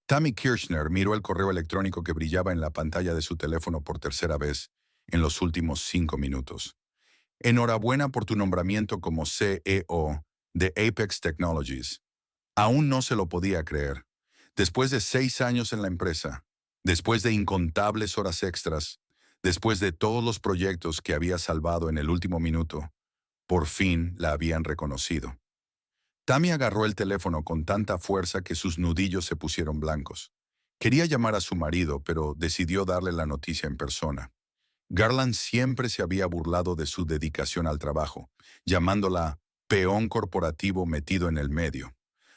Tammy Kirchner miró el correo electrónico que brillaba en la pantalla de su teléfono por tercera vez en los últimos 5 minutos. Enhorabuena por tu nombramiento como CEO de Apex Technologies. Aún no se lo podía creer. Después de 6 años en la empresa, después de incontables horas extras, después de todos los proyectos que había salvado en el último minuto, por fin la habían reconocido. Tammy agarró el teléfono con tanta fuerza que sus nudillos se pusieron blancos. Quería llamar a su marido, pero decidió darle la noticia en persona. Garland siempre se había burlado de su dedicación al trabajo, llamándola peón corporativo metido en el medio.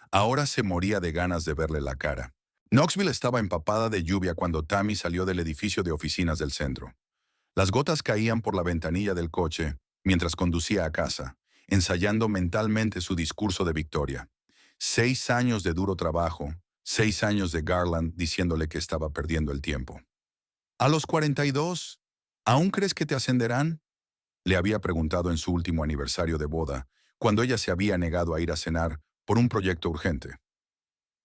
Ahora se moría de ganas de verle la cara. Knoxville estaba empapada de lluvia cuando Tammy salió del edificio de oficinas del centro. Las gotas caían por la ventanilla del coche mientras conducía a casa, ensayando mentalmente su discurso de victoria. 6 años de duro trabajo, 6 años de Garland diciéndole que estaba perdiendo el tiempo. A los 42, ¿aún crees que te ascenderán? Le había preguntado en su último aniversario de boda, cuando ella se había negado a ir a cenar por un proyecto urgente.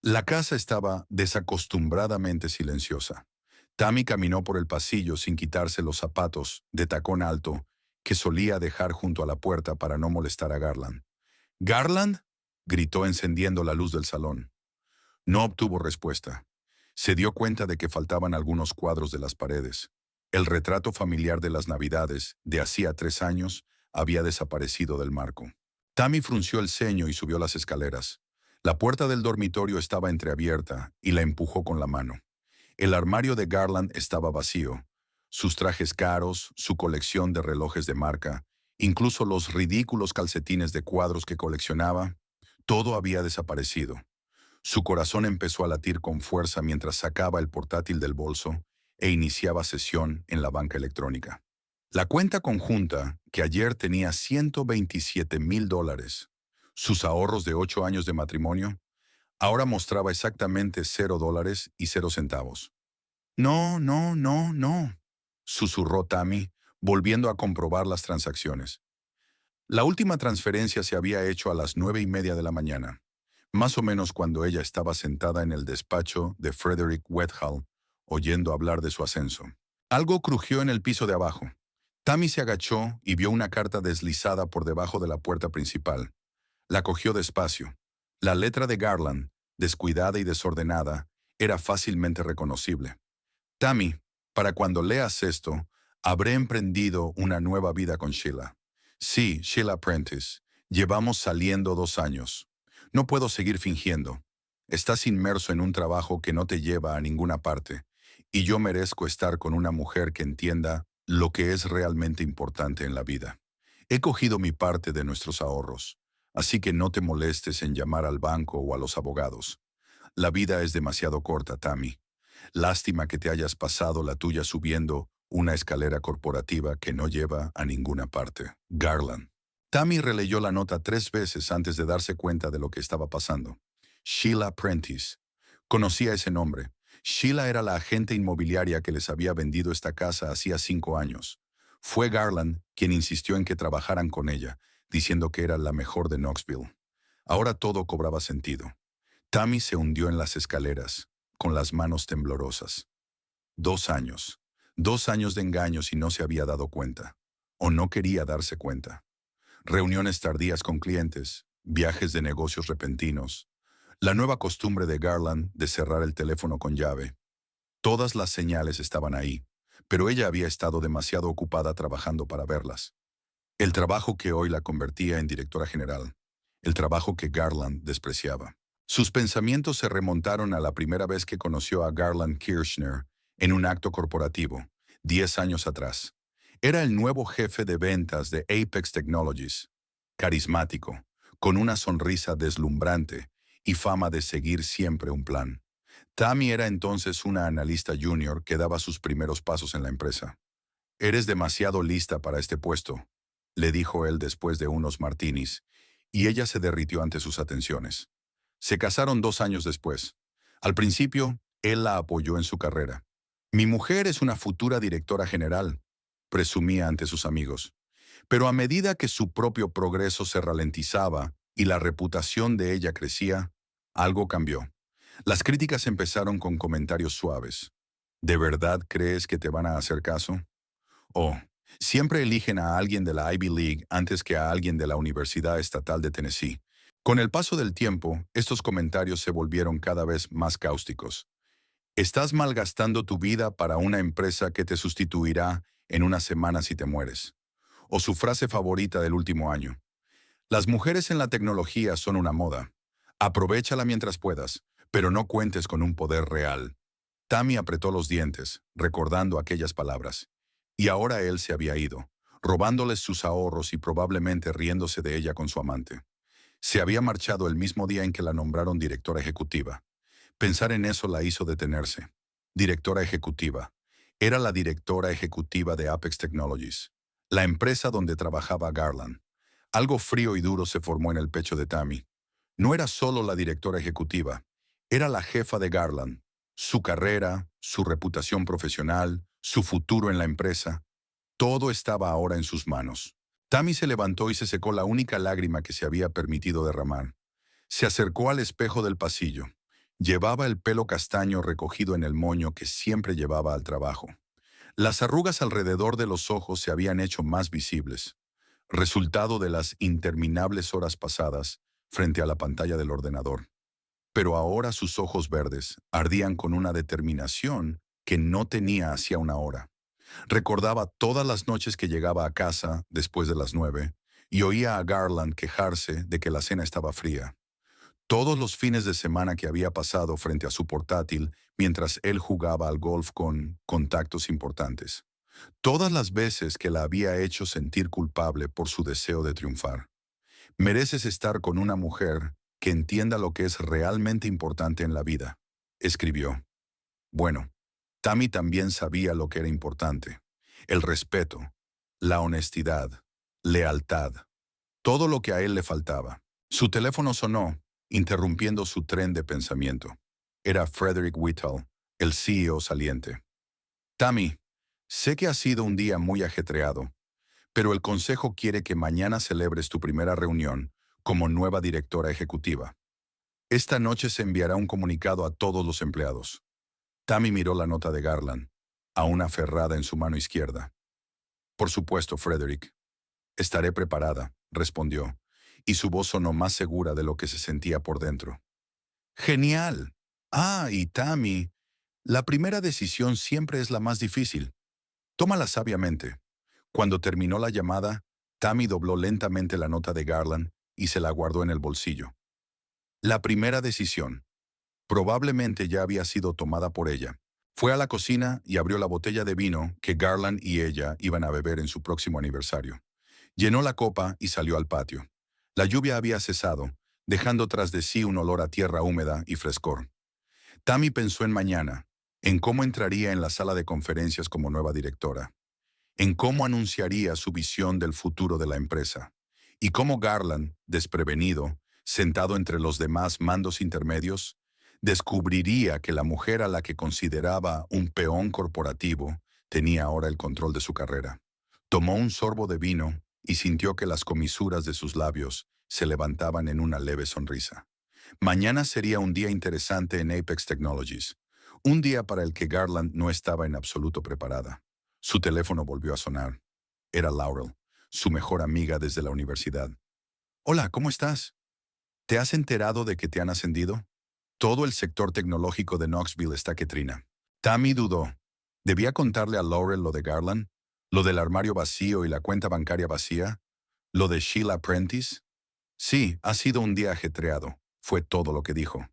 La casa estaba desacostumbradamente silenciosa. Tammy caminó por el pasillo sin quitarse los zapatos de tacón alto que solía dejar junto a la puerta para no molestar a Garland. ¿Garland?, gritó encendiendo la luz del salón. No obtuvo respuesta. Se dio cuenta de que faltaban algunos cuadros de las paredes. El retrato familiar de las Navidades, de hacía 3 años, había desaparecido del marco. Tammy frunció el ceño y subió las escaleras. La puerta del dormitorio estaba entreabierta y la empujó con la mano. El armario de Garland estaba vacío. Sus trajes caros, su colección de relojes de marca, incluso los ridículos calcetines de cuadros que coleccionaba, todo había desaparecido. Su corazón empezó a latir con fuerza mientras sacaba el portátil del bolso e iniciaba sesión en la banca electrónica. La cuenta conjunta, que ayer tenía $127,000, sus ahorros de 8 años de matrimonio, ahora mostraba exactamente $0 y 0 centavos. No, no, no, no, susurró Tammy, volviendo a comprobar las transacciones. La última transferencia se había hecho a las 9:30 de la mañana, más o menos cuando ella estaba sentada en el despacho de Frederick Wethall, oyendo hablar de su ascenso. Algo crujió en el piso de abajo. Tammy se agachó y vio una carta deslizada por debajo de la puerta principal. La cogió despacio. La letra de Garland, descuidada y desordenada, era fácilmente reconocible. Tammy, para cuando leas esto, habré emprendido una nueva vida con Sheila. Sí, Sheila Prentice. Llevamos saliendo 2 años. No puedo seguir fingiendo. Estás inmerso en un trabajo que no te lleva a ninguna parte, y yo merezco estar con una mujer que entienda lo que es realmente importante en la vida. He cogido mi parte de nuestros ahorros, así que no te molestes en llamar al banco o a los abogados. La vida es demasiado corta, Tammy. Lástima que te hayas pasado la tuya subiendo una escalera corporativa que no lleva a ninguna parte. Garland. Tammy releyó la nota 3 veces antes de darse cuenta de lo que estaba pasando. Sheila Prentice. Conocía ese nombre. Sheila era la agente inmobiliaria que les había vendido esta casa hacía 5 años. Fue Garland quien insistió en que trabajaran con ella, diciendo que era la mejor de Knoxville. Ahora todo cobraba sentido. Tammy se hundió en las escaleras, con las manos temblorosas. 2 años. 2 años de engaños y no se había dado cuenta. O no quería darse cuenta. Reuniones tardías con clientes, viajes de negocios repentinos, la nueva costumbre de Garland de cerrar el teléfono con llave. Todas las señales estaban ahí, pero ella había estado demasiado ocupada trabajando para verlas. El trabajo que hoy la convertía en directora general, el trabajo que Garland despreciaba. Sus pensamientos se remontaron a la primera vez que conoció a Garland Kirchner en un acto corporativo, 10 años atrás. Era el nuevo jefe de ventas de Apex Technologies, carismático, con una sonrisa deslumbrante y fama de seguir siempre un plan. Tammy era entonces una analista junior que daba sus primeros pasos en la empresa. «Eres demasiado lista para este puesto», le dijo él después de unos martinis, y ella se derritió ante sus atenciones. Se casaron 2 años después. Al principio, él la apoyó en su carrera. «Mi mujer es una futura directora general», presumía ante sus amigos. Pero a medida que su propio progreso se ralentizaba y la reputación de ella crecía, algo cambió. Las críticas empezaron con comentarios suaves. ¿De verdad crees que te van a hacer caso? O, siempre eligen a alguien de la Ivy League antes que a alguien de la Universidad Estatal de Tennessee. Con el paso del tiempo, estos comentarios se volvieron cada vez más cáusticos. Estás malgastando tu vida para una empresa que te sustituirá en una semana si te mueres. O su frase favorita del último año. Las mujeres en la tecnología son una moda. Aprovéchala mientras puedas, pero no cuentes con un poder real. Tammy apretó los dientes, recordando aquellas palabras. Y ahora él se había ido, robándoles sus ahorros y probablemente riéndose de ella con su amante. Se había marchado el mismo día en que la nombraron directora ejecutiva. Pensar en eso la hizo detenerse. Directora ejecutiva. Era la directora ejecutiva de Apex Technologies, la empresa donde trabajaba Garland. Algo frío y duro se formó en el pecho de Tammy. No era solo la directora ejecutiva, era la jefa de Garland. Su carrera, su reputación profesional, su futuro en la empresa, todo estaba ahora en sus manos. Tammy se levantó y se secó la única lágrima que se había permitido derramar. Se acercó al espejo del pasillo. Llevaba el pelo castaño recogido en el moño que siempre llevaba al trabajo. Las arrugas alrededor de los ojos se habían hecho más visibles, resultado de las interminables horas pasadas frente a la pantalla del ordenador. Pero ahora sus ojos verdes ardían con una determinación que no tenía hacía una hora. Recordaba todas las noches que llegaba a casa después de las 9 y oía a Garland quejarse de que la cena estaba fría. Todos los fines de semana que había pasado frente a su portátil mientras él jugaba al golf con contactos importantes. Todas las veces que la había hecho sentir culpable por su deseo de triunfar. Mereces estar con una mujer que entienda lo que es realmente importante en la vida, escribió. Bueno, Tammy también sabía lo que era importante. El respeto, la honestidad, lealtad, todo lo que a él le faltaba. Su teléfono sonó, interrumpiendo su tren de pensamiento. Era Frederick Whittle, el CEO saliente. Tammy, sé que ha sido un día muy ajetreado, pero el consejo quiere que mañana celebres tu primera reunión como nueva directora ejecutiva. Esta noche se enviará un comunicado a todos los empleados. Tammy miró la nota de Garland, aún aferrada en su mano izquierda. Por supuesto, Frederick. Estaré preparada, respondió, y su voz sonó más segura de lo que se sentía por dentro. ¡Genial! Ah, y Tammy, la primera decisión siempre es la más difícil. Tómala sabiamente. Cuando terminó la llamada, Tammy dobló lentamente la nota de Garland y se la guardó en el bolsillo. La primera decisión. Probablemente ya había sido tomada por ella. Fue a la cocina y abrió la botella de vino que Garland y ella iban a beber en su próximo aniversario. Llenó la copa y salió al patio. La lluvia había cesado, dejando tras de sí un olor a tierra húmeda y frescor. Tammy pensó en mañana, en cómo entraría en la sala de conferencias como nueva directora, en cómo anunciaría su visión del futuro de la empresa, y cómo Garland, desprevenido, sentado entre los demás mandos intermedios, descubriría que la mujer a la que consideraba un peón corporativo tenía ahora el control de su carrera. Tomó un sorbo de vino y sintió que las comisuras de sus labios se levantaban en una leve sonrisa. Mañana sería un día interesante en Apex Technologies, un día para el que Garland no estaba en absoluto preparada. Su teléfono volvió a sonar. Era Laurel, su mejor amiga desde la universidad. Hola, ¿cómo estás? ¿Te has enterado de que te han ascendido? Todo el sector tecnológico de Knoxville está que trina. Tammy dudó. ¿Debía contarle a Laurel lo de Garland? ¿Lo del armario vacío y la cuenta bancaria vacía? ¿Lo de Sheila Prentice? Sí, ha sido un día ajetreado, fue todo lo que dijo.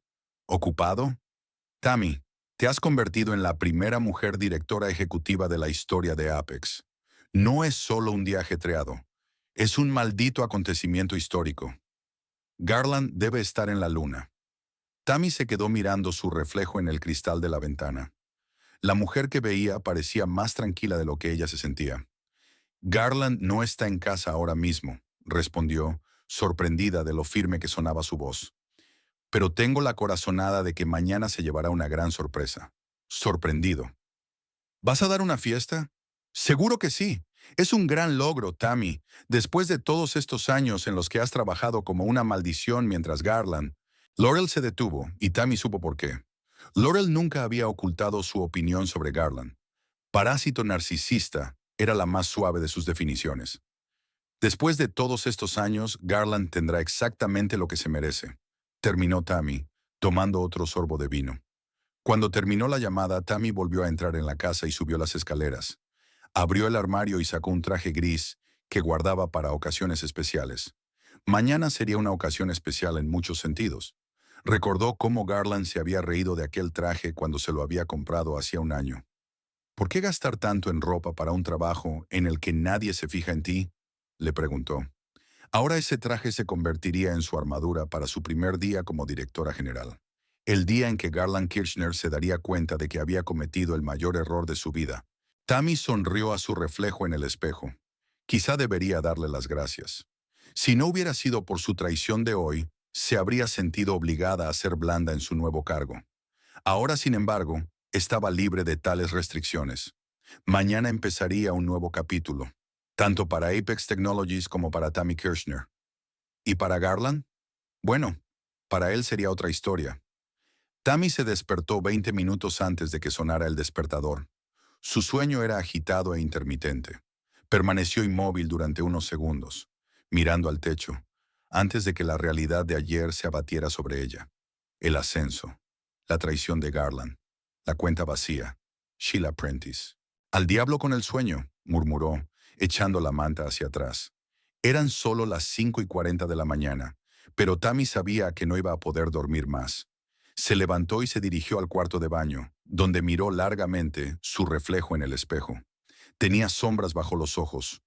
¿Ocupado? Tammy, te has convertido en la primera mujer directora ejecutiva de la historia de Apex. No es solo un día ajetreado, es un maldito acontecimiento histórico. Garland debe estar en la luna. Tammy se quedó mirando su reflejo en el cristal de la ventana. La mujer que veía parecía más tranquila de lo que ella se sentía. Garland no está en casa ahora mismo, respondió, sorprendida de lo firme que sonaba su voz. Pero tengo la corazonada de que mañana se llevará una gran sorpresa. Sorprendido. ¿Vas a dar una fiesta? Seguro que sí. Es un gran logro, Tammy, después de todos estos años en los que has trabajado como una maldición mientras Garland. Laurel se detuvo y Tammy supo por qué. Laurel nunca había ocultado su opinión sobre Garland. Parásito narcisista era la más suave de sus definiciones. Después de todos estos años, Garland tendrá exactamente lo que se merece, terminó Tammy, tomando otro sorbo de vino. Cuando terminó la llamada, Tammy volvió a entrar en la casa y subió las escaleras. Abrió el armario y sacó un traje gris que guardaba para ocasiones especiales. Mañana sería una ocasión especial en muchos sentidos. Recordó cómo Garland se había reído de aquel traje cuando se lo había comprado hacía un año. ¿Por qué gastar tanto en ropa para un trabajo en el que nadie se fija en ti?, le preguntó. Ahora ese traje se convertiría en su armadura para su primer día como directora general. El día en que Garland Kirchner se daría cuenta de que había cometido el mayor error de su vida. Tammy sonrió a su reflejo en el espejo. Quizá debería darle las gracias. Si no hubiera sido por su traición de hoy, se habría sentido obligada a ser blanda en su nuevo cargo. Ahora, sin embargo, estaba libre de tales restricciones. Mañana empezaría un nuevo capítulo, tanto para Apex Technologies como para Tammy Kirchner. ¿Y para Garland? Bueno, para él sería otra historia. Tammy se despertó 20 minutos antes de que sonara el despertador. Su sueño era agitado e intermitente. Permaneció inmóvil durante unos segundos, mirando al techo, antes de que la realidad de ayer se abatiera sobre ella. El ascenso, la traición de Garland, la cuenta vacía, Sheila Prentice. Al diablo con el sueño, murmuró, echando la manta hacia atrás. Eran solo las 5:40 de la mañana, pero Tammy sabía que no iba a poder dormir más. Se levantó y se dirigió al cuarto de baño, donde miró largamente su reflejo en el espejo. Tenía sombras bajo los ojos,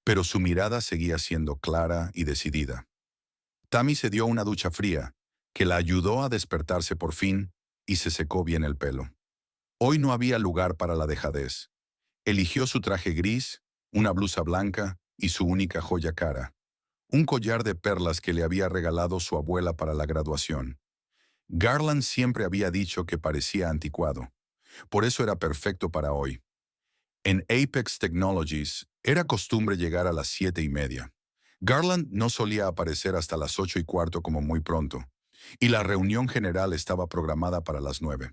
pero su mirada seguía siendo clara y decidida. Tammy se dio una ducha fría, que la ayudó a despertarse por fin, y se secó bien el pelo. Hoy no había lugar para la dejadez. Eligió su traje gris, una blusa blanca y su única joya cara, un collar de perlas que le había regalado su abuela para la graduación. Garland siempre había dicho que parecía anticuado. Por eso era perfecto para hoy. En Apex Technologies era costumbre llegar a las 7:30. Garland no solía aparecer hasta las 8:15 como muy pronto, y la reunión general estaba programada para las 9.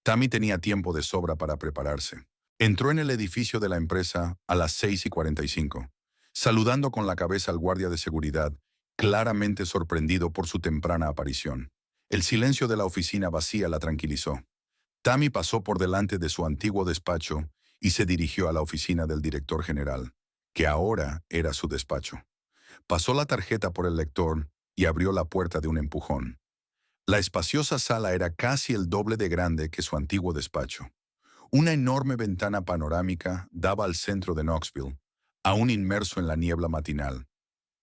Tammy tenía tiempo de sobra para prepararse. Entró en el edificio de la empresa a las 6:45, saludando con la cabeza al guardia de seguridad, claramente sorprendido por su temprana aparición. El silencio de la oficina vacía la tranquilizó. Tammy pasó por delante de su antiguo despacho y se dirigió a la oficina del director general, que ahora era su despacho. Pasó la tarjeta por el lector y abrió la puerta de un empujón. La espaciosa sala era casi el doble de grande que su antiguo despacho. Una enorme ventana panorámica daba al centro de Knoxville, aún inmerso en la niebla matinal.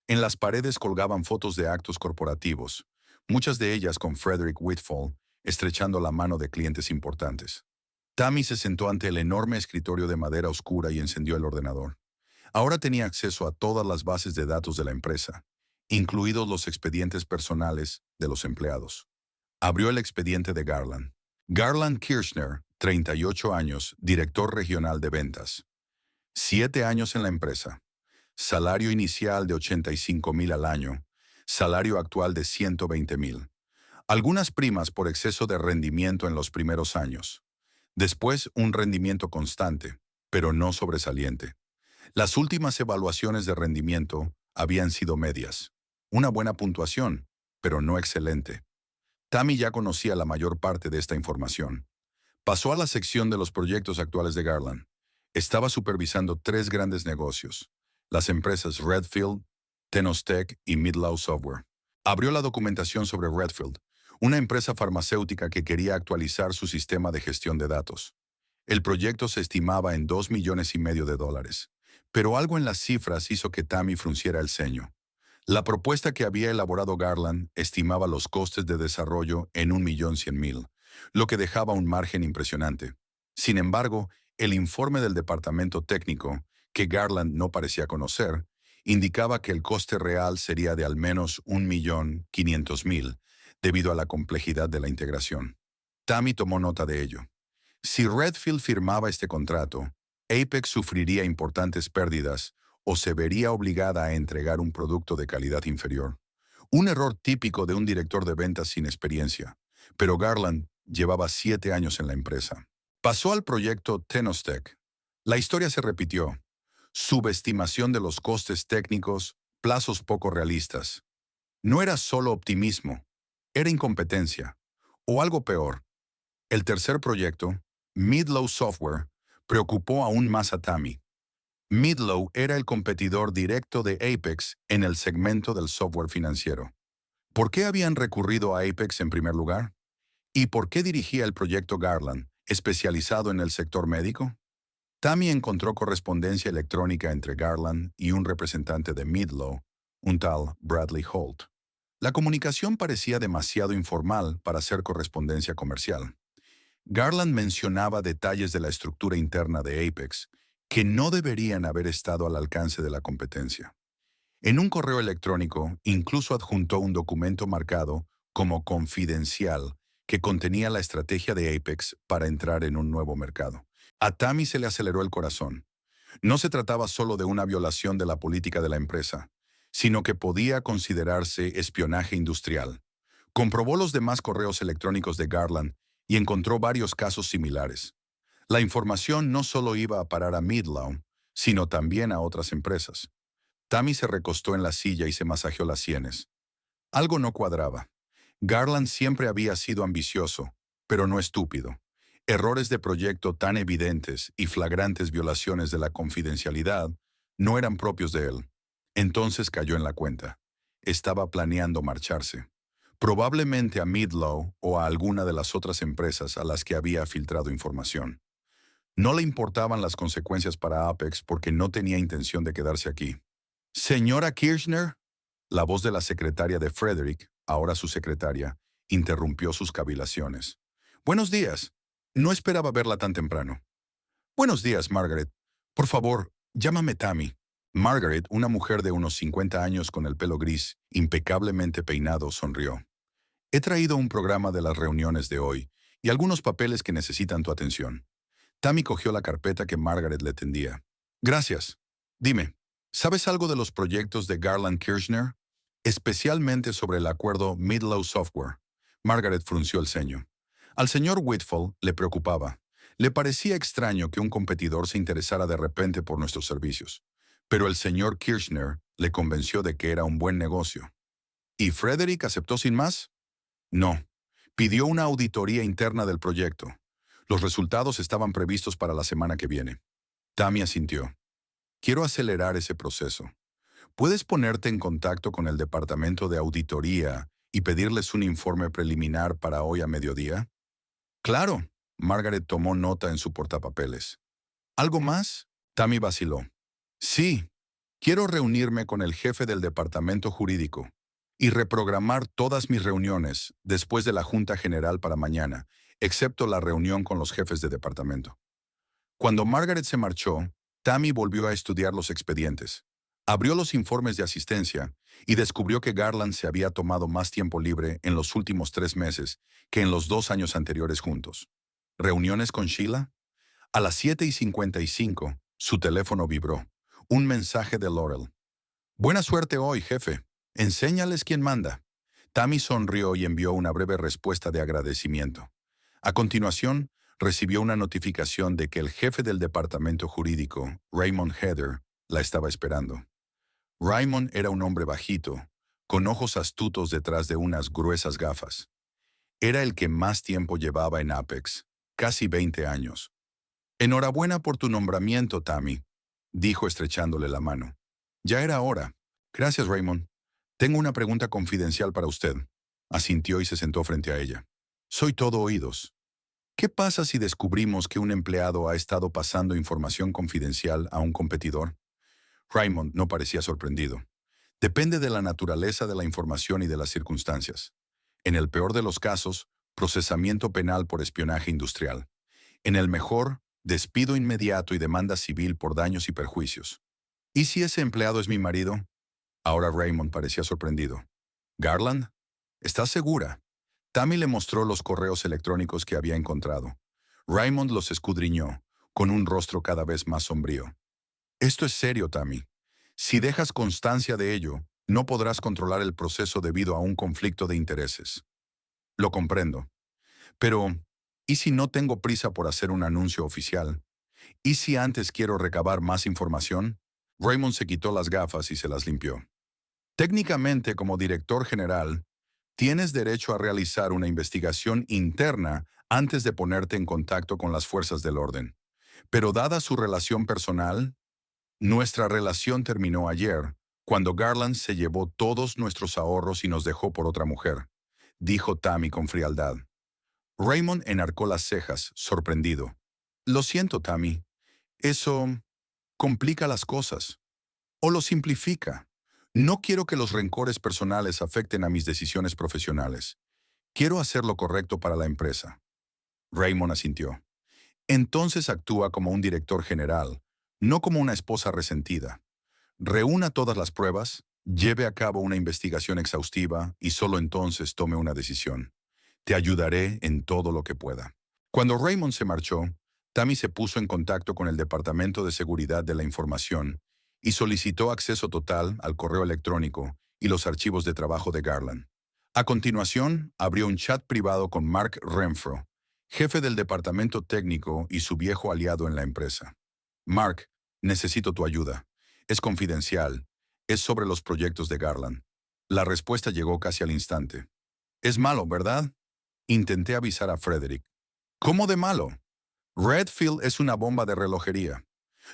En las paredes colgaban fotos de actos corporativos, muchas de ellas con Frederick Whitfall, estrechando la mano de clientes importantes. Tammy se sentó ante el enorme escritorio de madera oscura y encendió el ordenador. Ahora tenía acceso a todas las bases de datos de la empresa, incluidos los expedientes personales de los empleados. Abrió el expediente de Garland. Garland Kirchner, 38 años, director regional de ventas. 7 años en la empresa. Salario inicial de 85,000 al año. Salario actual de 120,000. Algunas primas por exceso de rendimiento en los primeros años. Después un rendimiento constante, pero no sobresaliente. Las últimas evaluaciones de rendimiento habían sido medias. Una buena puntuación, pero no excelente. Tammy ya conocía la mayor parte de esta información. Pasó a la sección de los proyectos actuales de Garland. Estaba supervisando 3 grandes negocios, las empresas Redfield, Tenostec y Midlaw Software. Abrió la documentación sobre Redfield, una empresa farmacéutica que quería actualizar su sistema de gestión de datos. El proyecto se estimaba en $2,500,000, pero algo en las cifras hizo que Tammy frunciera el ceño. La propuesta que había elaborado Garland estimaba los costes de desarrollo en 1,100,000, lo que dejaba un margen impresionante. Sin embargo, el informe del departamento técnico, que Garland no parecía conocer, indicaba que el coste real sería de al menos 1,500,000, debido a la complejidad de la integración. Tammy tomó nota de ello. Si Redfield firmaba este contrato, Apex sufriría importantes pérdidas o se vería obligada a entregar un producto de calidad inferior. Un error típico de un director de ventas sin experiencia. Pero Garland llevaba 7 años en la empresa. Pasó al proyecto Tenostec. La historia se repitió. Subestimación de los costes técnicos, plazos poco realistas. No era solo optimismo, era incompetencia. O algo peor. El tercer proyecto, Midlow Software, preocupó aún más a Tammy. Midlow era el competidor directo de Apex en el segmento del software financiero. ¿Por qué habían recurrido a Apex en primer lugar? ¿Y por qué dirigía el proyecto Garland, especializado en el sector médico? Tammy encontró correspondencia electrónica entre Garland y un representante de Midlow, un tal Bradley Holt. La comunicación parecía demasiado informal para ser correspondencia comercial. Garland mencionaba detalles de la estructura interna de Apex que no deberían haber estado al alcance de la competencia. En un correo electrónico, incluso adjuntó un documento marcado como confidencial que contenía la estrategia de Apex para entrar en un nuevo mercado. A Tammy se le aceleró el corazón. No se trataba solo de una violación de la política de la empresa, sino que podía considerarse espionaje industrial. Comprobó los demás correos electrónicos de Garland y encontró varios casos similares. La información no solo iba a parar a Midlow, sino también a otras empresas. Tammy se recostó en la silla y se masajeó las sienes. Algo no cuadraba. Garland siempre había sido ambicioso, pero no estúpido. Errores de proyecto tan evidentes y flagrantes violaciones de la confidencialidad no eran propios de él. Entonces cayó en la cuenta. Estaba planeando marcharse. Probablemente a Midlow o a alguna de las otras empresas a las que había filtrado información. No le importaban las consecuencias para Apex porque no tenía intención de quedarse aquí. Señora Kirchner, la voz de la secretaria de Frederick, ahora su secretaria, interrumpió sus cavilaciones. Buenos días. No esperaba verla tan temprano. Buenos días, Margaret. Por favor, llámame Tammy. Margaret, una mujer de unos 50 años con el pelo gris, impecablemente peinado, sonrió. He traído un programa de las reuniones de hoy y algunos papeles que necesitan tu atención. Tammy cogió la carpeta que Margaret le tendía. Gracias. Dime, ¿sabes algo de los proyectos de Garland Kirchner? Especialmente sobre el acuerdo Midlow Software. Margaret frunció el ceño. Al señor Whitfall le preocupaba. Le parecía extraño que un competidor se interesara de repente por nuestros servicios. Pero el señor Kirchner le convenció de que era un buen negocio. ¿Y Frederick aceptó sin más? No. Pidió una auditoría interna del proyecto. Los resultados estaban previstos para la semana que viene. Tammy asintió. Quiero acelerar ese proceso. ¿Puedes ponerte en contacto con el departamento de auditoría y pedirles un informe preliminar para hoy a mediodía? Claro. Margaret tomó nota en su portapapeles. ¿Algo más? Tammy vaciló. Sí. Quiero reunirme con el jefe del departamento jurídico y reprogramar todas mis reuniones después de la Junta General para mañana, excepto la reunión con los jefes de departamento. Cuando Margaret se marchó, Tammy volvió a estudiar los expedientes. Abrió los informes de asistencia y descubrió que Garland se había tomado más tiempo libre en los últimos 3 meses que en los 2 años anteriores juntos. ¿Reuniones con Sheila? A las 7:55, su teléfono vibró. Un mensaje de Laurel. Buena suerte hoy, jefe. Enséñales quién manda. Tammy sonrió y envió una breve respuesta de agradecimiento. A continuación, recibió una notificación de que el jefe del departamento jurídico, Raymond Heather, la estaba esperando. Raymond era un hombre bajito, con ojos astutos detrás de unas gruesas gafas. Era el que más tiempo llevaba en Apex, casi 20 años. Enhorabuena por tu nombramiento, Tammy, dijo estrechándole la mano. Ya era hora. Gracias, Raymond. Tengo una pregunta confidencial para usted. Asintió y se sentó frente a ella. Soy todo oídos. ¿Qué pasa si descubrimos que un empleado ha estado pasando información confidencial a un competidor? Raymond no parecía sorprendido. Depende de la naturaleza de la información y de las circunstancias. En el peor de los casos, procesamiento penal por espionaje industrial. En el mejor, despido inmediato y demanda civil por daños y perjuicios. ¿Y si ese empleado es mi marido? Ahora Raymond parecía sorprendido. ¿Garland? ¿Estás segura? Tammy le mostró los correos electrónicos que había encontrado. Raymond los escudriñó, con un rostro cada vez más sombrío. Esto es serio, Tammy. Si dejas constancia de ello, No podrás controlar el proceso debido a un conflicto de intereses. Lo comprendo. Pero, ¿y si no tengo prisa por hacer un anuncio oficial? ¿Y si antes quiero recabar más información? Raymond se quitó las gafas y se las limpió. Técnicamente, como director general, tienes derecho a realizar una investigación interna antes de ponerte en contacto con las fuerzas del orden. Pero dada su relación personal, nuestra relación terminó ayer, cuando Garland se llevó todos nuestros ahorros y nos dejó por otra mujer, dijo Tammy con frialdad. Raymond enarcó las cejas, sorprendido. Lo siento, Tammy. Eso complica las cosas. O lo simplifica. No quiero que los rencores personales afecten a mis decisiones profesionales. Quiero hacer lo correcto para la empresa. Raymond asintió. Entonces actúa como un director general, no como una esposa resentida. Reúna todas las pruebas, lleve a cabo una investigación exhaustiva y solo entonces tome una decisión. Te ayudaré en todo lo que pueda. Cuando Raymond se marchó, Tammy se puso en contacto con el Departamento de Seguridad de la Información y solicitó acceso total al correo electrónico y los archivos de trabajo de Garland. A continuación, abrió un chat privado con Mark Renfro, jefe del departamento técnico y su viejo aliado en la empresa. Mark, necesito tu ayuda. Es confidencial. Es sobre los proyectos de Garland. La respuesta llegó casi al instante. Es malo, ¿verdad? Intenté avisar a Frederick. ¿Cómo de malo? Redfield es una bomba de relojería.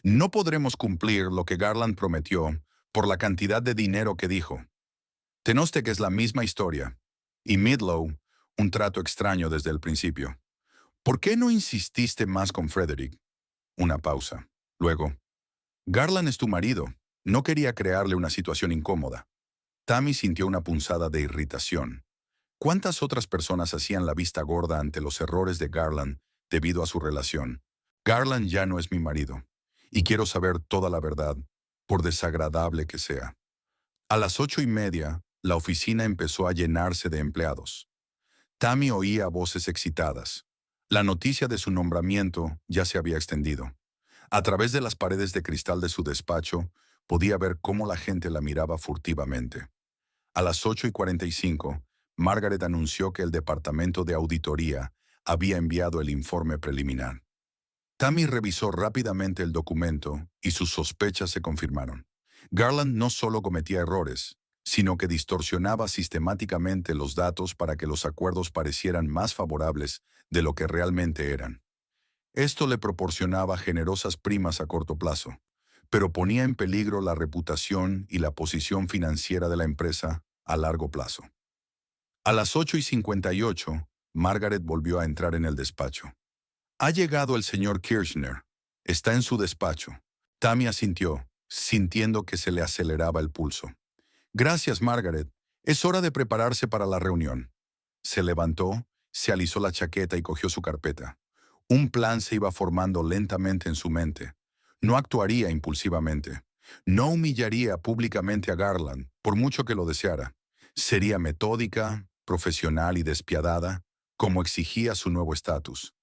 No podremos cumplir lo que Garland prometió por la cantidad de dinero que dijo. Tenostec es la misma historia. Y Midlow, un trato extraño desde el principio. ¿Por qué no insististe más con Frederick? Una pausa. Luego, Garland es tu marido. No quería crearle una situación incómoda. Tammy sintió una punzada de irritación. ¿Cuántas otras personas hacían la vista gorda ante los errores de Garland debido a su relación? Garland ya no es mi marido, y quiero saber toda la verdad, por desagradable que sea. A las 8:30, la oficina empezó a llenarse de empleados. Tammy oía voces excitadas. La noticia de su nombramiento ya se había extendido. A través de las paredes de cristal de su despacho, podía ver cómo la gente la miraba furtivamente. A las 8:45, Margaret anunció que el Departamento de Auditoría había enviado el informe preliminar. Tammy revisó rápidamente el documento y sus sospechas se confirmaron. Garland no solo cometía errores, sino que distorsionaba sistemáticamente los datos para que los acuerdos parecieran más favorables de lo que realmente eran. Esto le proporcionaba generosas primas a corto plazo, pero ponía en peligro la reputación y la posición financiera de la empresa a largo plazo. A las 8:58, Margaret volvió a entrar en el despacho. Ha llegado el señor Kirchner. Está en su despacho. Tammy asintió, sintiendo que se le aceleraba el pulso. Gracias, Margaret. Es hora de prepararse para la reunión. Se levantó, se alisó la chaqueta y cogió su carpeta. Un plan se iba formando lentamente en su mente. No actuaría impulsivamente. No humillaría públicamente a Garland, por mucho que lo deseara. Sería metódica, profesional y despiadada, como exigía su nuevo estatus.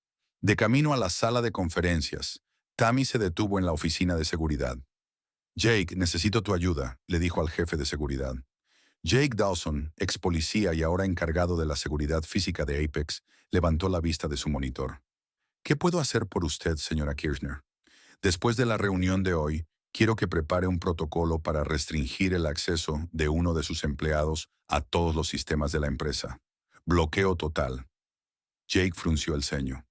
De camino a la sala de conferencias, Tammy se detuvo en la oficina de seguridad. Jake, necesito tu ayuda, le dijo al jefe de seguridad. Jake Dawson, ex policía y ahora encargado de la seguridad física de Apex, levantó la vista de su monitor. ¿Qué puedo hacer por usted, señora Kirchner? Después de la reunión de hoy, quiero que prepare un protocolo para restringir el acceso de uno de sus empleados a todos los sistemas de la empresa. Bloqueo total. Jake frunció el ceño.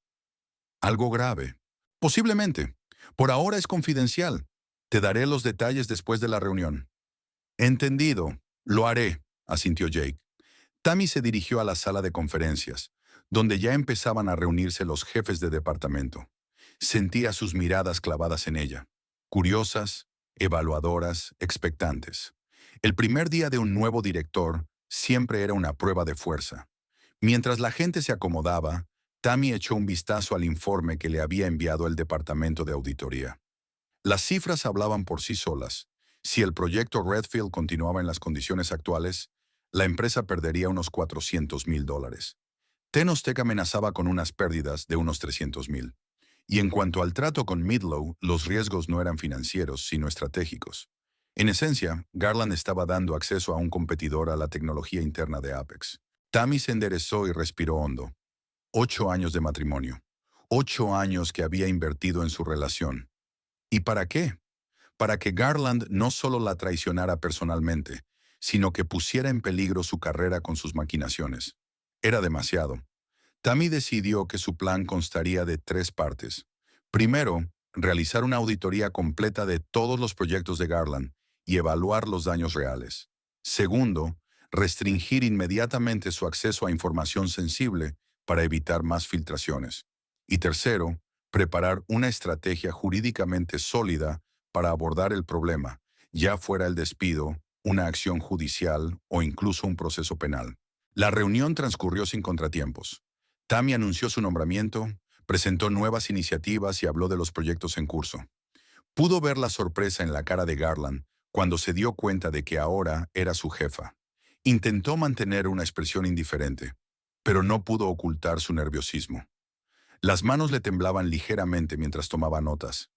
Algo grave. Posiblemente. Por ahora es confidencial. Te daré los detalles después de la reunión. Entendido. Lo haré, asintió Jake. Tammy se dirigió a la sala de conferencias, donde ya empezaban a reunirse los jefes de departamento. Sentía sus miradas clavadas en ella, curiosas, evaluadoras, expectantes. El primer día de un nuevo director siempre era una prueba de fuerza. Mientras la gente se acomodaba, Tammy echó un vistazo al informe que le había enviado el Departamento de Auditoría. Las cifras hablaban por sí solas. Si el proyecto Redfield continuaba en las condiciones actuales, la empresa perdería unos $400,000. Tenostec amenazaba con unas pérdidas de unos $300,000. Y en cuanto al trato con Midlow, los riesgos no eran financieros, sino estratégicos. En esencia, Garland estaba dando acceso a un competidor a la tecnología interna de Apex. Tammy se enderezó y respiró hondo. 8 años de matrimonio. 8 años que había invertido en su relación. ¿Y para qué? Para que Garland no solo la traicionara personalmente, sino que pusiera en peligro su carrera con sus maquinaciones. Era demasiado. Tammy decidió que su plan constaría de 3 partes. Primero, realizar una auditoría completa de todos los proyectos de Garland y evaluar los daños reales. Segundo, restringir inmediatamente su acceso a información sensible para evitar más filtraciones. Y tercero, preparar una estrategia jurídicamente sólida para abordar el problema, ya fuera el despido, una acción judicial o incluso un proceso penal. La reunión transcurrió sin contratiempos. Tammy anunció su nombramiento, presentó nuevas iniciativas y habló de los proyectos en curso. Pudo ver la sorpresa en la cara de Garland cuando se dio cuenta de que ahora era su jefa. Intentó mantener una expresión indiferente, pero no pudo ocultar su nerviosismo. Las manos le temblaban ligeramente mientras tomaba notas.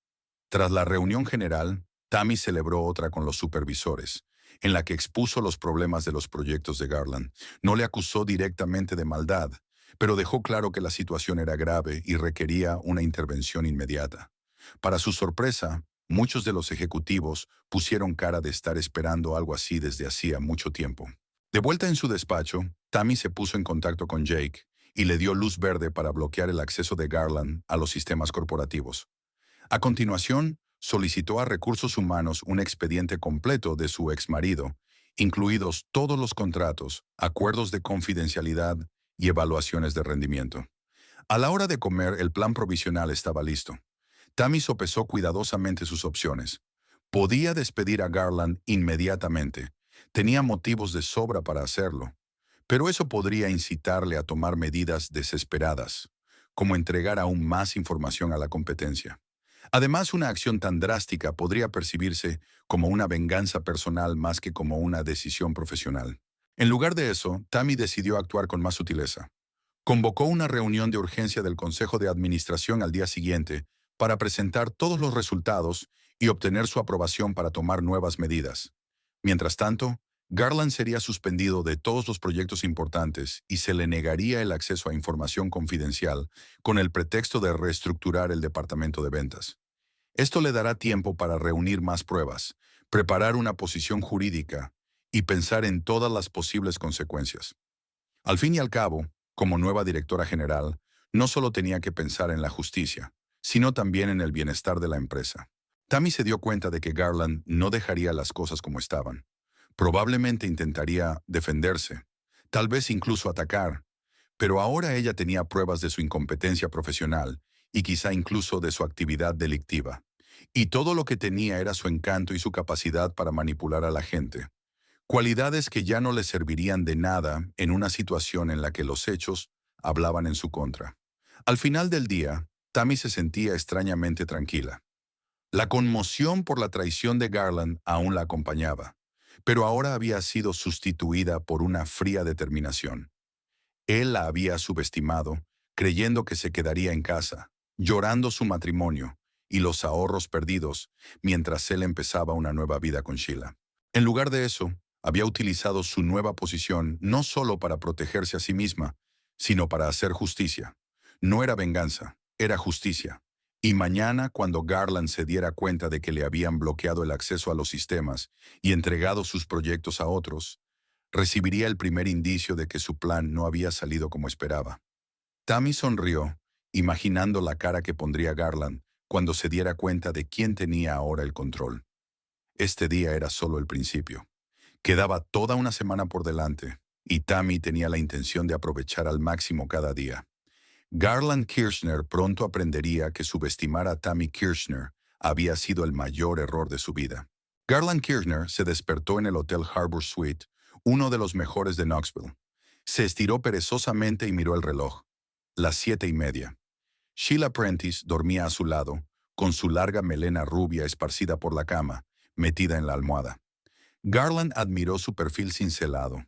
Tras la reunión general, Tammy celebró otra con los supervisores, en la que expuso los problemas de los proyectos de Garland. No le acusó directamente de maldad, pero dejó claro que la situación era grave y requería una intervención inmediata. Para su sorpresa, muchos de los ejecutivos pusieron cara de estar esperando algo así desde hacía mucho tiempo. De vuelta en su despacho, Tammy se puso en contacto con Jake y le dio luz verde para bloquear el acceso de Garland a los sistemas corporativos. A continuación, solicitó a Recursos Humanos un expediente completo de su exmarido, incluidos todos los contratos, acuerdos de confidencialidad y evaluaciones de rendimiento. A la hora de comer, el plan provisional estaba listo. Tammy sopesó cuidadosamente sus opciones. Podía despedir a Garland inmediatamente. Tenía motivos de sobra para hacerlo. Pero eso podría incitarle a tomar medidas desesperadas, como entregar aún más información a la competencia. Además, una acción tan drástica podría percibirse como una venganza personal más que como una decisión profesional. En lugar de eso, Tammy decidió actuar con más sutileza. Convocó una reunión de urgencia del Consejo de Administración al día siguiente para presentar todos los resultados y obtener su aprobación para tomar nuevas medidas. Mientras tanto, Garland sería suspendido de todos los proyectos importantes y se le negaría el acceso a información confidencial con el pretexto de reestructurar el departamento de ventas. Esto le dará tiempo para reunir más pruebas, preparar una posición jurídica y pensar en todas las posibles consecuencias. Al fin y al cabo, como nueva directora general, no solo tenía que pensar en la justicia, sino también en el bienestar de la empresa. Tammy se dio cuenta de que Garland no dejaría las cosas como estaban. Probablemente intentaría defenderse, tal vez incluso atacar, pero ahora ella tenía pruebas de su incompetencia profesional y quizá incluso de su actividad delictiva. Y todo lo que tenía era su encanto y su capacidad para manipular a la gente. Cualidades que ya no le servirían de nada en una situación en la que los hechos hablaban en su contra. Al final del día, Tammy se sentía extrañamente tranquila. La conmoción por la traición de Garland aún la acompañaba, pero ahora había sido sustituida por una fría determinación. Él la había subestimado, creyendo que se quedaría en casa, llorando su matrimonio y los ahorros perdidos mientras él empezaba una nueva vida con Sheila. En lugar de eso, había utilizado su nueva posición no solo para protegerse a sí misma, sino para hacer justicia. No era venganza, era justicia. Y mañana, cuando Garland se diera cuenta de que le habían bloqueado el acceso a los sistemas y entregado sus proyectos a otros, recibiría el primer indicio de que su plan no había salido como esperaba. Tammy sonrió, imaginando la cara que pondría Garland cuando se diera cuenta de quién tenía ahora el control. Este día era solo el principio. Quedaba toda una semana por delante, y Tammy tenía la intención de aprovechar al máximo cada día. Garland Kirchner pronto aprendería que subestimar a Tammy Kirchner había sido el mayor error de su vida. Garland Kirchner se despertó en el Hotel Harbor Suite, uno de los mejores de Knoxville. Se estiró perezosamente y miró el reloj. Las 7:30. Sheila Prentice dormía a su lado, con su larga melena rubia esparcida por la cama, metida en la almohada. Garland admiró su perfil cincelado.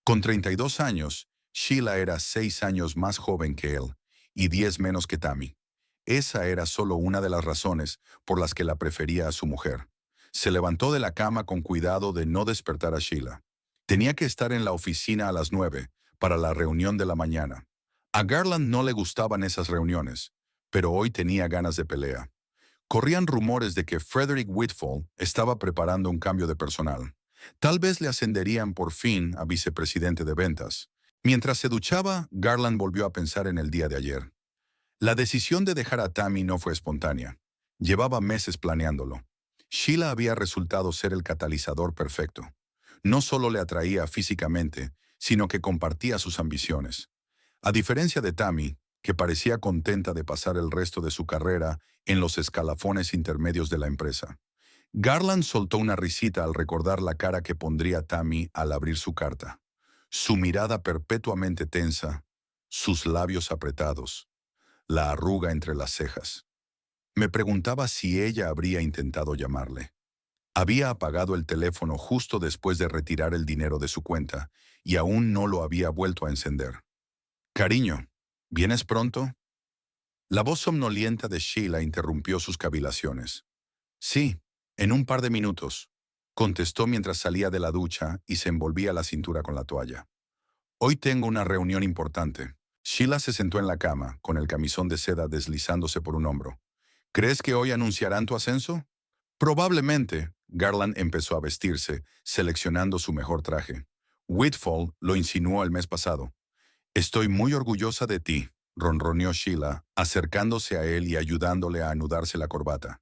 Con 32 años, Sheila era 6 años más joven que él y 10 menos que Tammy. Esa era solo una de las razones por las que la prefería a su mujer. Se levantó de la cama con cuidado de no despertar a Sheila. Tenía que estar en la oficina a las 9 para la reunión de la mañana. A Garland no le gustaban esas reuniones, pero hoy tenía ganas de pelea. Corrían rumores de que Frederick Whitfall estaba preparando un cambio de personal. Tal vez le ascenderían por fin a vicepresidente de ventas. Mientras se duchaba, Garland volvió a pensar en el día de ayer. La decisión de dejar a Tammy no fue espontánea. Llevaba meses planeándolo. Sheila había resultado ser el catalizador perfecto. No solo le atraía físicamente, sino que compartía sus ambiciones. A diferencia de Tammy, que parecía contenta de pasar el resto de su carrera en los escalafones intermedios de la empresa. Garland soltó una risita al recordar la cara que pondría Tammy al abrir su carta. Su mirada perpetuamente tensa, sus labios apretados, la arruga entre las cejas. Me preguntaba si ella habría intentado llamarle. Había apagado el teléfono justo después de retirar el dinero de su cuenta y aún no lo había vuelto a encender. Cariño, ¿vienes pronto? La voz somnolienta de Sheila interrumpió sus cavilaciones. Sí, en un par de minutos, contestó mientras salía de la ducha y se envolvía la cintura con la toalla. Hoy tengo una reunión importante. Sheila se sentó en la cama, con el camisón de seda deslizándose por un hombro. ¿Crees que hoy anunciarán tu ascenso? Probablemente. Garland empezó a vestirse, seleccionando su mejor traje. Whitfall lo insinuó el mes pasado. Estoy muy orgullosa de ti, ronroneó Sheila, acercándose a él y ayudándole a anudarse la corbata.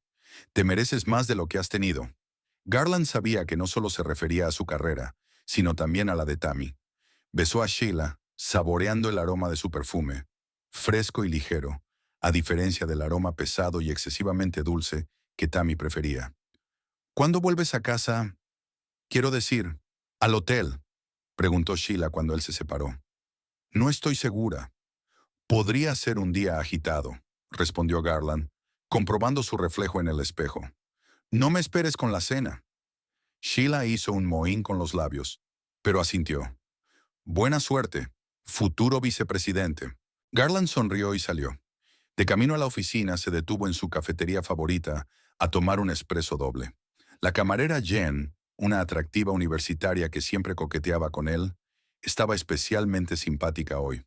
Te mereces más de lo que has tenido. Garland sabía que no solo se refería a su carrera, sino también a la de Tammy. Besó a Sheila, saboreando el aroma de su perfume, fresco y ligero, a diferencia del aroma pesado y excesivamente dulce que Tammy prefería. ¿Cuándo vuelves a casa? Quiero decir, al hotel, preguntó Sheila cuando él se separó. No estoy segura. Podría ser un día agitado, respondió Garland, comprobando su reflejo en el espejo. No me esperes con la cena. Sheila hizo un mohín con los labios, pero asintió. Buena suerte, futuro vicepresidente. Garland sonrió y salió. De camino a la oficina se detuvo en su cafetería favorita a tomar un espresso doble. La camarera Jen, una atractiva universitaria que siempre coqueteaba con él, estaba especialmente simpática hoy.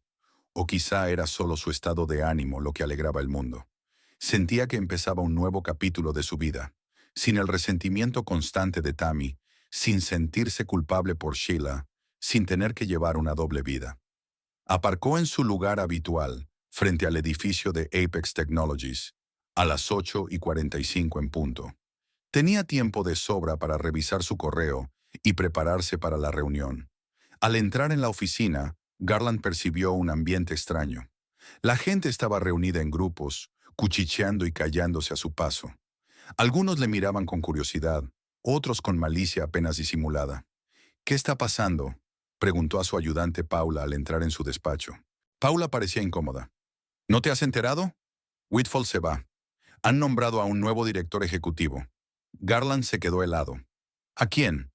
O quizá era solo su estado de ánimo lo que alegraba el mundo. Sentía que empezaba un nuevo capítulo de su vida, sin el resentimiento constante de Tammy, sin sentirse culpable por Sheila, sin tener que llevar una doble vida. Aparcó en su lugar habitual, frente al edificio de Apex Technologies, a las 8:45 en punto. Tenía tiempo de sobra para revisar su correo y prepararse para la reunión. Al entrar en la oficina, Garland percibió un ambiente extraño. La gente estaba reunida en grupos, cuchicheando y callándose a su paso. Algunos le miraban con curiosidad, otros con malicia apenas disimulada. ¿Qué está pasando?, preguntó a su ayudante Paula al entrar en su despacho. Paula parecía incómoda. ¿No te has enterado? Whitfall se va. Han nombrado a un nuevo director ejecutivo. Garland se quedó helado. ¿A quién?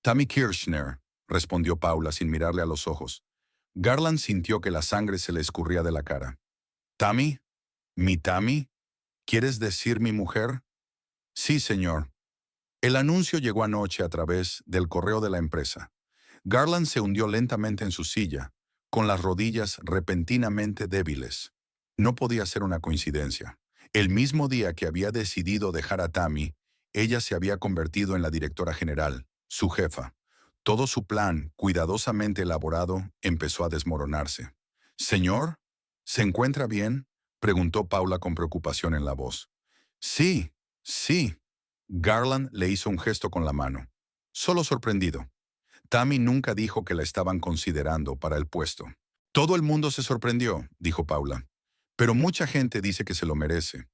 Tammy Kirchner, respondió Paula sin mirarle a los ojos. Garland sintió que la sangre se le escurría de la cara. ¿Tammy? ¿Mi Tammy? ¿Quieres decir mi mujer? Sí, señor. El anuncio llegó anoche a través del correo de la empresa. Garland se hundió lentamente en su silla, con las rodillas repentinamente débiles. No podía ser una coincidencia. El mismo día que había decidido dejar a Tammy, ella se había convertido en la directora general, su jefa. Todo su plan, cuidadosamente elaborado, empezó a desmoronarse. «Señor, ¿se encuentra bien?», preguntó Paula con preocupación en la voz. «Sí, sí». Garland le hizo un gesto con la mano. Solo sorprendido. Tammy nunca dijo que la estaban considerando para el puesto. «Todo el mundo se sorprendió», dijo Paula. «Pero mucha gente dice que se lo merece.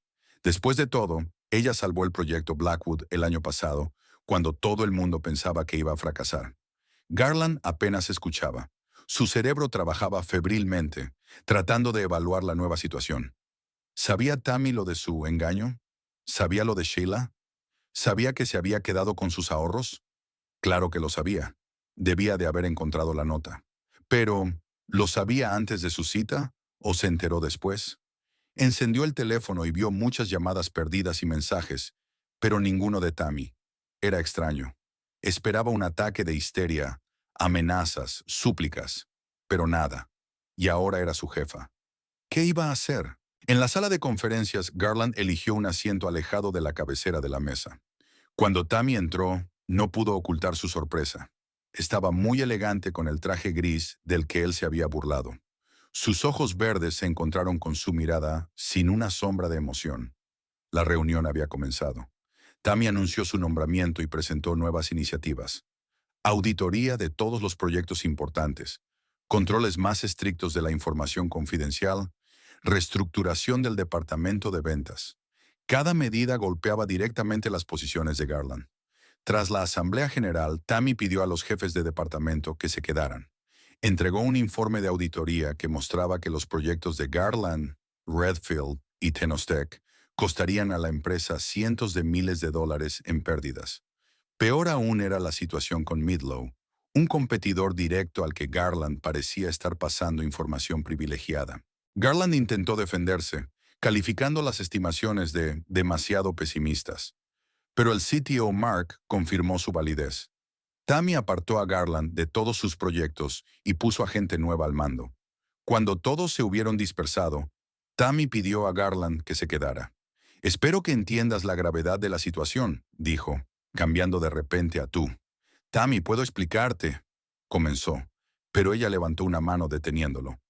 Después de todo, ella salvó el proyecto Blackwood el año pasado, cuando todo el mundo pensaba que iba a fracasar». Garland apenas escuchaba. Su cerebro trabajaba febrilmente, tratando de evaluar la nueva situación. ¿Sabía Tammy lo de su engaño? ¿Sabía lo de Sheila? ¿Sabía que se había quedado con sus ahorros? Claro que lo sabía. Debía de haber encontrado la nota. Pero, ¿lo sabía antes de su cita o se enteró después? Encendió el teléfono y vio muchas llamadas perdidas y mensajes, pero ninguno de Tammy. Era extraño. Esperaba un ataque de histeria, amenazas, súplicas, pero nada. Y ahora era su jefa. ¿Qué iba a hacer? En la sala de conferencias, Garland eligió un asiento alejado de la cabecera de la mesa. Cuando Tammy entró, no pudo ocultar su sorpresa. Estaba muy elegante con el traje gris del que él se había burlado. Sus ojos verdes se encontraron con su mirada sin una sombra de emoción. La reunión había comenzado. Tammy anunció su nombramiento y presentó nuevas iniciativas. Auditoría de todos los proyectos importantes, controles más estrictos de la información confidencial, reestructuración del departamento de ventas. Cada medida golpeaba directamente las posiciones de Garland. Tras la Asamblea General, Tammy pidió a los jefes de departamento que se quedaran. Entregó un informe de auditoría que mostraba que los proyectos de Garland, Redfield y Tenostec costarían a la empresa cientos de miles de dólares en pérdidas. Peor aún era la situación con Midlow, un competidor directo al que Garland parecía estar pasando información privilegiada. Garland intentó defenderse, calificando las estimaciones de demasiado pesimistas. Pero el CTO Mark confirmó su validez. Tammy apartó a Garland de todos sus proyectos y puso a gente nueva al mando. Cuando todos se hubieron dispersado, Tammy pidió a Garland que se quedara. «Espero que entiendas la gravedad de la situación», dijo, cambiando de repente a tú. «Tammy, puedo explicarte», comenzó, pero ella levantó una mano deteniéndolo.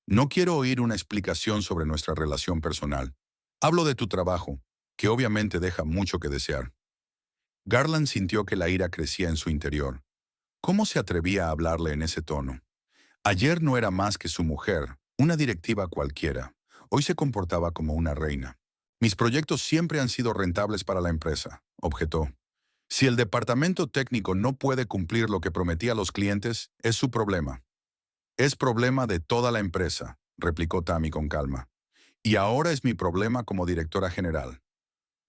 «No quiero oír una explicación sobre nuestra relación personal. Hablo de tu trabajo, que obviamente deja mucho que desear». Garland sintió que la ira crecía en su interior. ¿Cómo se atrevía a hablarle en ese tono? Ayer no era más que su mujer, una directiva cualquiera. Hoy se comportaba como una reina. «Mis proyectos siempre han sido rentables para la empresa», objetó. «Si el departamento técnico no puede cumplir lo que prometía a los clientes, es su problema». «Es problema de toda la empresa», replicó Tammy con calma. «Y ahora es mi problema como directora general.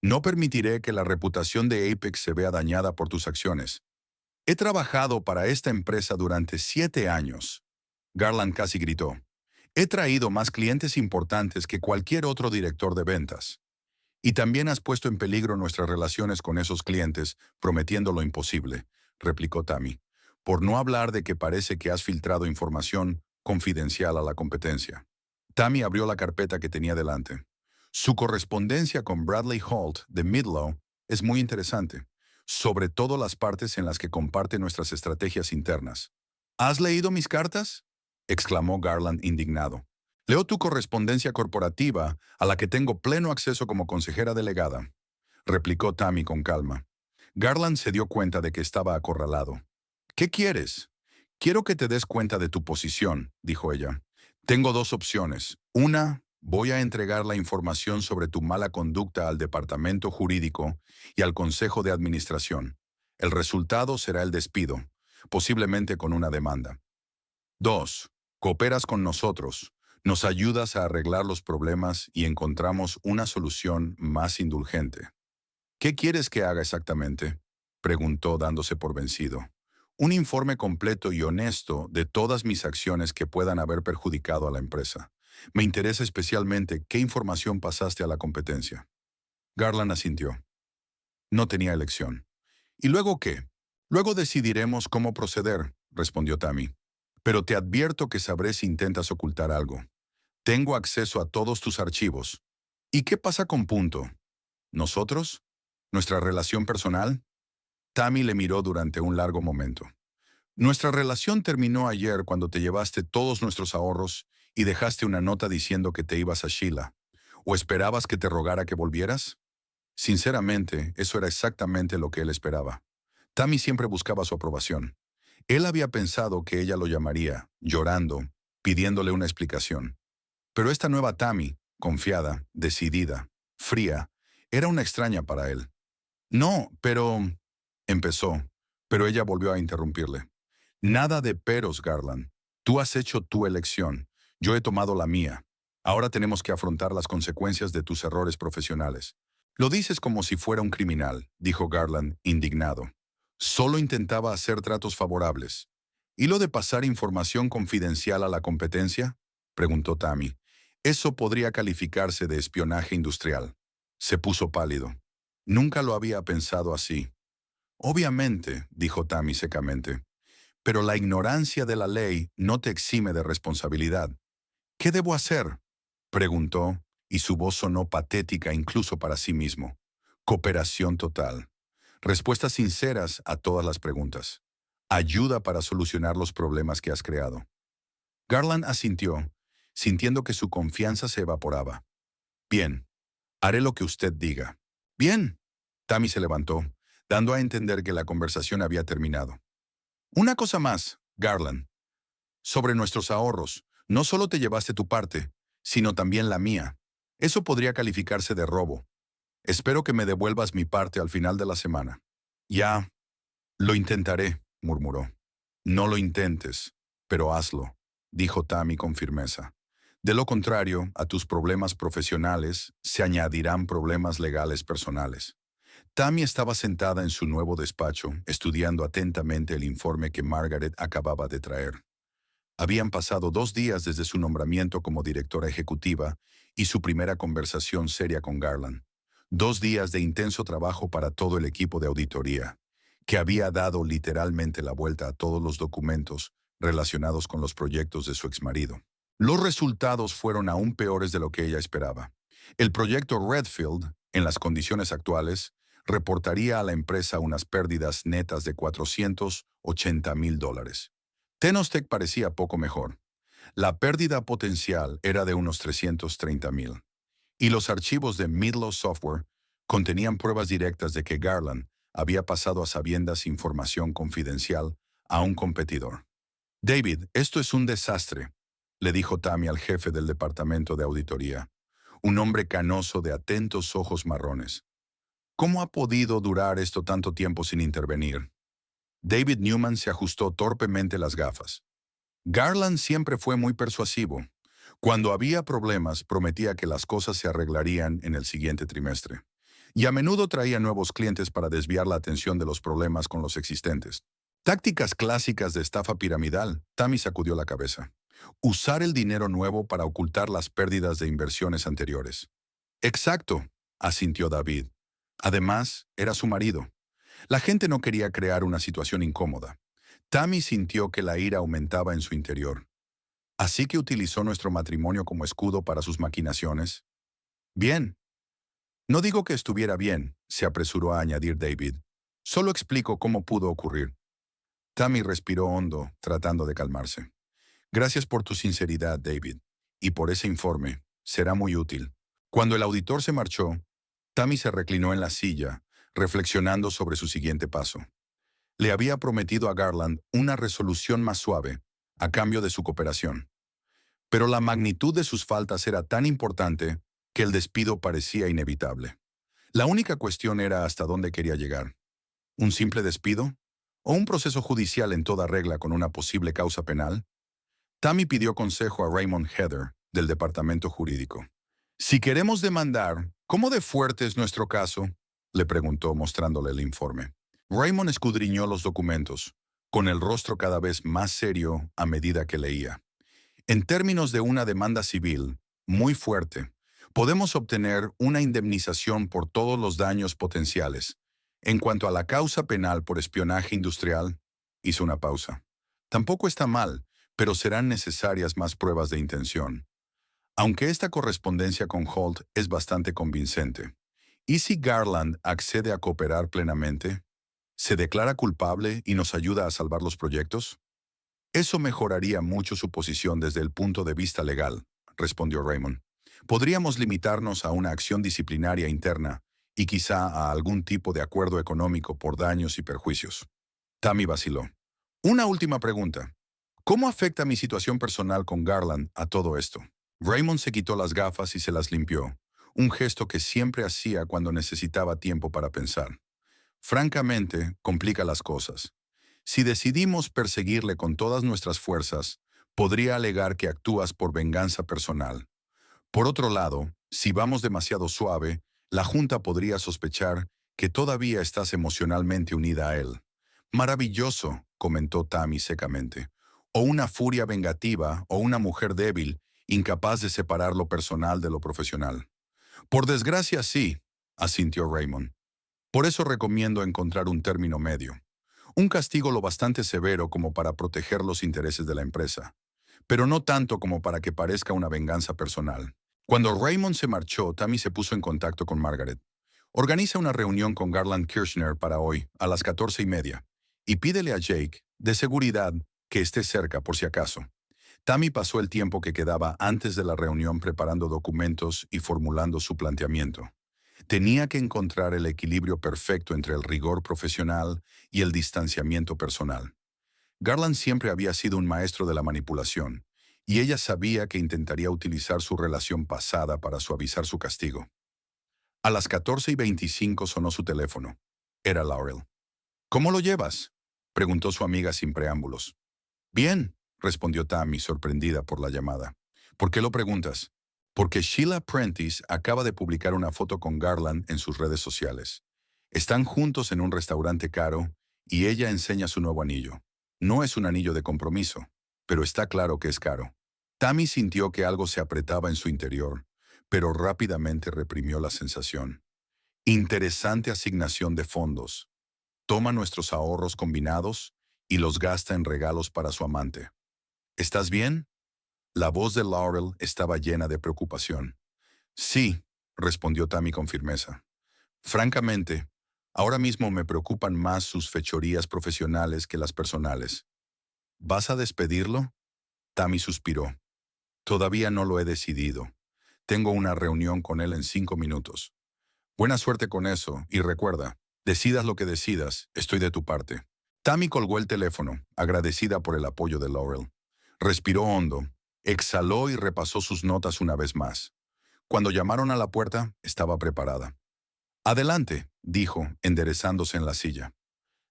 No permitiré que la reputación de Apex se vea dañada por tus acciones. He trabajado para esta empresa durante 7 años». Garland casi gritó. «He traído más clientes importantes que cualquier otro director de ventas. Y también has puesto en peligro nuestras relaciones con esos clientes, prometiendo lo imposible», replicó Tammy. «Por no hablar de que parece que has filtrado información confidencial a la competencia». Tammy abrió la carpeta que tenía delante. Su correspondencia con Bradley Holt de Midlow es muy interesante, sobre todo las partes en las que comparte nuestras estrategias internas. «¿Has leído mis cartas?», exclamó Garland indignado. «Leo tu correspondencia corporativa, a la que tengo pleno acceso como consejera delegada», replicó Tammy con calma. Garland se dio cuenta de que estaba acorralado. «¿Qué quieres?» «Quiero que te des cuenta de tu posición», dijo ella. «Tengo 2 opciones. Una, voy a entregar la información sobre tu mala conducta al departamento jurídico y al consejo de administración. El resultado será el despido, posiblemente con una demanda. 2, cooperas con nosotros. Nos ayudas a arreglar los problemas y encontramos una solución más indulgente». «¿Qué quieres que haga exactamente?», preguntó dándose por vencido. «Un informe completo y honesto de todas mis acciones que puedan haber perjudicado a la empresa. Me interesa especialmente qué información pasaste a la competencia». Garland asintió. No tenía elección. «¿Y luego qué?». «Luego decidiremos cómo proceder», respondió Tammy. «Pero te advierto que sabré si intentas ocultar algo. Tengo acceso a todos tus archivos». «¿Y qué pasa con Punto? ¿Nosotros? ¿Nuestra relación personal?». Tammy le miró durante un largo momento. «Nuestra relación terminó ayer cuando te llevaste todos nuestros ahorros y dejaste una nota diciendo que te ibas a Sheila. ¿O esperabas que te rogara que volvieras?». Sinceramente, eso era exactamente lo que él esperaba. Tammy siempre buscaba su aprobación. Él había pensado que ella lo llamaría, llorando, pidiéndole una explicación. Pero esta nueva Tammy, confiada, decidida, fría, era una extraña para él. «No, pero…», empezó, pero ella volvió a interrumpirle. «Nada de peros, Garland. Tú has hecho tu elección. Yo he tomado la mía. Ahora tenemos que afrontar las consecuencias de tus errores profesionales». «Lo dices como si fuera un criminal», dijo Garland, indignado. «Solo intentaba hacer tratos favorables». «¿Y lo de pasar información confidencial a la competencia?», preguntó Tammy. «Eso podría calificarse de espionaje industrial». Se puso pálido. Nunca lo había pensado así. Obviamente, dijo Tammy secamente, pero la ignorancia de la ley no te exime de responsabilidad. ¿Qué debo hacer? Preguntó, y su voz sonó patética incluso para sí mismo. Cooperación total. Respuestas sinceras a todas las preguntas. Ayuda para solucionar los problemas que has creado. Garland asintió, sintiendo que su confianza se evaporaba. Bien, haré lo que usted diga. Bien. Tammy se levantó, dando a entender que la conversación había terminado. Una cosa más, Garland. Sobre nuestros ahorros, no solo te llevaste tu parte, sino también la mía. Eso podría calificarse de robo. Espero que me devuelvas mi parte al final de la semana. Ya, lo intentaré, murmuró. No lo intentes, pero hazlo, dijo Tammy con firmeza. De lo contrario, a tus problemas profesionales se añadirán problemas legales personales. Tammy estaba sentada en su nuevo despacho, estudiando atentamente el informe que Margaret acababa de traer. Habían pasado 2 días desde su nombramiento como directora ejecutiva y su primera conversación seria con Garland. 2 días de intenso trabajo para todo el equipo de auditoría, que había dado literalmente la vuelta a todos los documentos relacionados con los proyectos de su exmarido. Los resultados fueron aún peores de lo que ella esperaba. El proyecto Redfield, en las condiciones actuales, reportaría a la empresa unas pérdidas netas de $480,000. Tenostec parecía poco mejor. La pérdida potencial era de unos 330,000. Y los archivos de Midlo Software contenían pruebas directas de que Garland había pasado a sabiendas información confidencial a un competidor. David, esto es un desastre, le dijo Tammy al jefe del departamento de auditoría, un hombre canoso de atentos ojos marrones. ¿Cómo ha podido durar esto tanto tiempo sin intervenir? David Newman se ajustó torpemente las gafas. Garland siempre fue muy persuasivo. Cuando había problemas, prometía que las cosas se arreglarían en el siguiente trimestre. Y a menudo traía nuevos clientes para desviar la atención de los problemas con los existentes. Tácticas clásicas de estafa piramidal, Tammy sacudió la cabeza. Usar el dinero nuevo para ocultar las pérdidas de inversiones anteriores. Exacto, asintió David. Además, era su marido. La gente no quería crear una situación incómoda. Tammy sintió que la ira aumentaba en su interior. Así que utilizó nuestro matrimonio como escudo para sus maquinaciones. Bien. No digo que estuviera bien, se apresuró a añadir David. Solo explico cómo pudo ocurrir. Tammy respiró hondo, tratando de calmarse. Gracias por tu sinceridad, David, y por ese informe. Será muy útil. Cuando el auditor se marchó, Tammy se reclinó en la silla, reflexionando sobre su siguiente paso. Le había prometido a Garland una resolución más suave, a cambio de su cooperación. Pero la magnitud de sus faltas era tan importante que el despido parecía inevitable. La única cuestión era hasta dónde quería llegar. ¿Un simple despido? ¿O un proceso judicial en toda regla con una posible causa penal? Tammy pidió consejo a Raymond Heather, del departamento jurídico. Si queremos demandar, ¿cómo de fuerte es nuestro caso? Le preguntó mostrándole el informe. Raymond escudriñó los documentos, con el rostro cada vez más serio a medida que leía. En términos de una demanda civil, muy fuerte, podemos obtener una indemnización por todos los daños potenciales. En cuanto a la causa penal por espionaje industrial, hizo una pausa. Tampoco está mal, pero serán necesarias más pruebas de intención. Aunque esta correspondencia con Holt es bastante convincente. ¿Y si Garland accede a cooperar plenamente? ¿Se declara culpable y nos ayuda a salvar los proyectos? Eso mejoraría mucho su posición desde el punto de vista legal, respondió Raymond. Podríamos limitarnos a una acción disciplinaria interna y quizá a algún tipo de acuerdo económico por daños y perjuicios. Tammy vaciló. Una última pregunta. ¿Cómo afecta mi situación personal con Garland a todo esto? Raymond se quitó las gafas y se las limpió, un gesto que siempre hacía cuando necesitaba tiempo para pensar. Francamente, complica las cosas. Si decidimos perseguirle con todas nuestras fuerzas, podría alegar que actúas por venganza personal. Por otro lado, si vamos demasiado suave, la Junta podría sospechar que todavía estás emocionalmente unida a él. Maravilloso, comentó Tammy secamente. O una furia vengativa o una mujer débil, incapaz de separar lo personal de lo profesional. Por desgracia, sí, asintió Raymond. Por eso recomiendo encontrar un término medio. Un castigo lo bastante severo como para proteger los intereses de la empresa, pero no tanto como para que parezca una venganza personal. Cuando Raymond se marchó, Tammy se puso en contacto con Margaret. Organiza una reunión con Garland Kirchner para hoy, a las 14:30, y pídele a Jake, de seguridad, que esté cerca por si acaso. Tammy pasó el tiempo que quedaba antes de la reunión preparando documentos y formulando su planteamiento. Tenía que encontrar el equilibrio perfecto entre el rigor profesional y el distanciamiento personal. Garland siempre había sido un maestro de la manipulación, y ella sabía que intentaría utilizar su relación pasada para suavizar su castigo. A las 14:25 sonó su teléfono. Era Laurel. ¿Cómo lo llevas?, preguntó su amiga sin preámbulos. Bien, respondió Tammy, sorprendida por la llamada. ¿Por qué lo preguntas? Porque Sheila Prentice acaba de publicar una foto con Garland en sus redes sociales. Están juntos en un restaurante caro y ella enseña su nuevo anillo. No es un anillo de compromiso, pero está claro que es caro. Tammy sintió que algo se apretaba en su interior, pero rápidamente reprimió la sensación. Interesante asignación de fondos. Toma nuestros ahorros combinados y los gasta en regalos para su amante. ¿Estás bien? La voz de Laurel estaba llena de preocupación. Sí, respondió Tammy con firmeza. Francamente, ahora mismo me preocupan más sus fechorías profesionales que las personales. ¿Vas a despedirlo? Tammy suspiró. Todavía no lo he decidido. Tengo una reunión con él en 5 minutos. Buena suerte con eso, y recuerda, decidas lo que decidas, estoy de tu parte. Tammy colgó el teléfono, agradecida por el apoyo de Laurel. Respiró hondo, exhaló y repasó sus notas una vez más. Cuando llamaron a la puerta, estaba preparada. Adelante, dijo, enderezándose en la silla.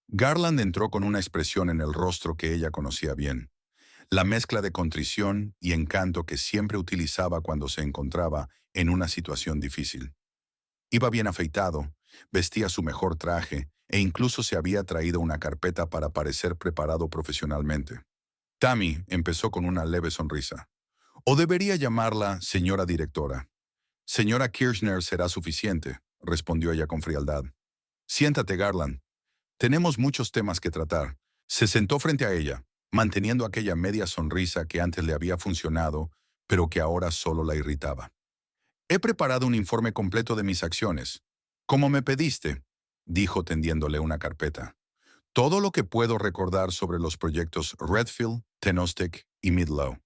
Garland entró con una expresión en el rostro que ella conocía bien. La mezcla de contrición y encanto que siempre utilizaba cuando se encontraba en una situación difícil. Iba bien afeitado, vestía su mejor traje e incluso se había traído una carpeta para parecer preparado profesionalmente. Tammy empezó con una leve sonrisa. O debería llamarla señora directora. Señora Kirchner será suficiente, respondió ella con frialdad. Siéntate, Garland. Tenemos muchos temas que tratar. Se sentó frente a ella, manteniendo aquella media sonrisa que antes le había funcionado, pero que ahora solo la irritaba. He preparado un informe completo de mis acciones. Como me pediste, dijo tendiéndole una carpeta. Todo lo que puedo recordar sobre los proyectos Redfield, Tenostec y Midlow.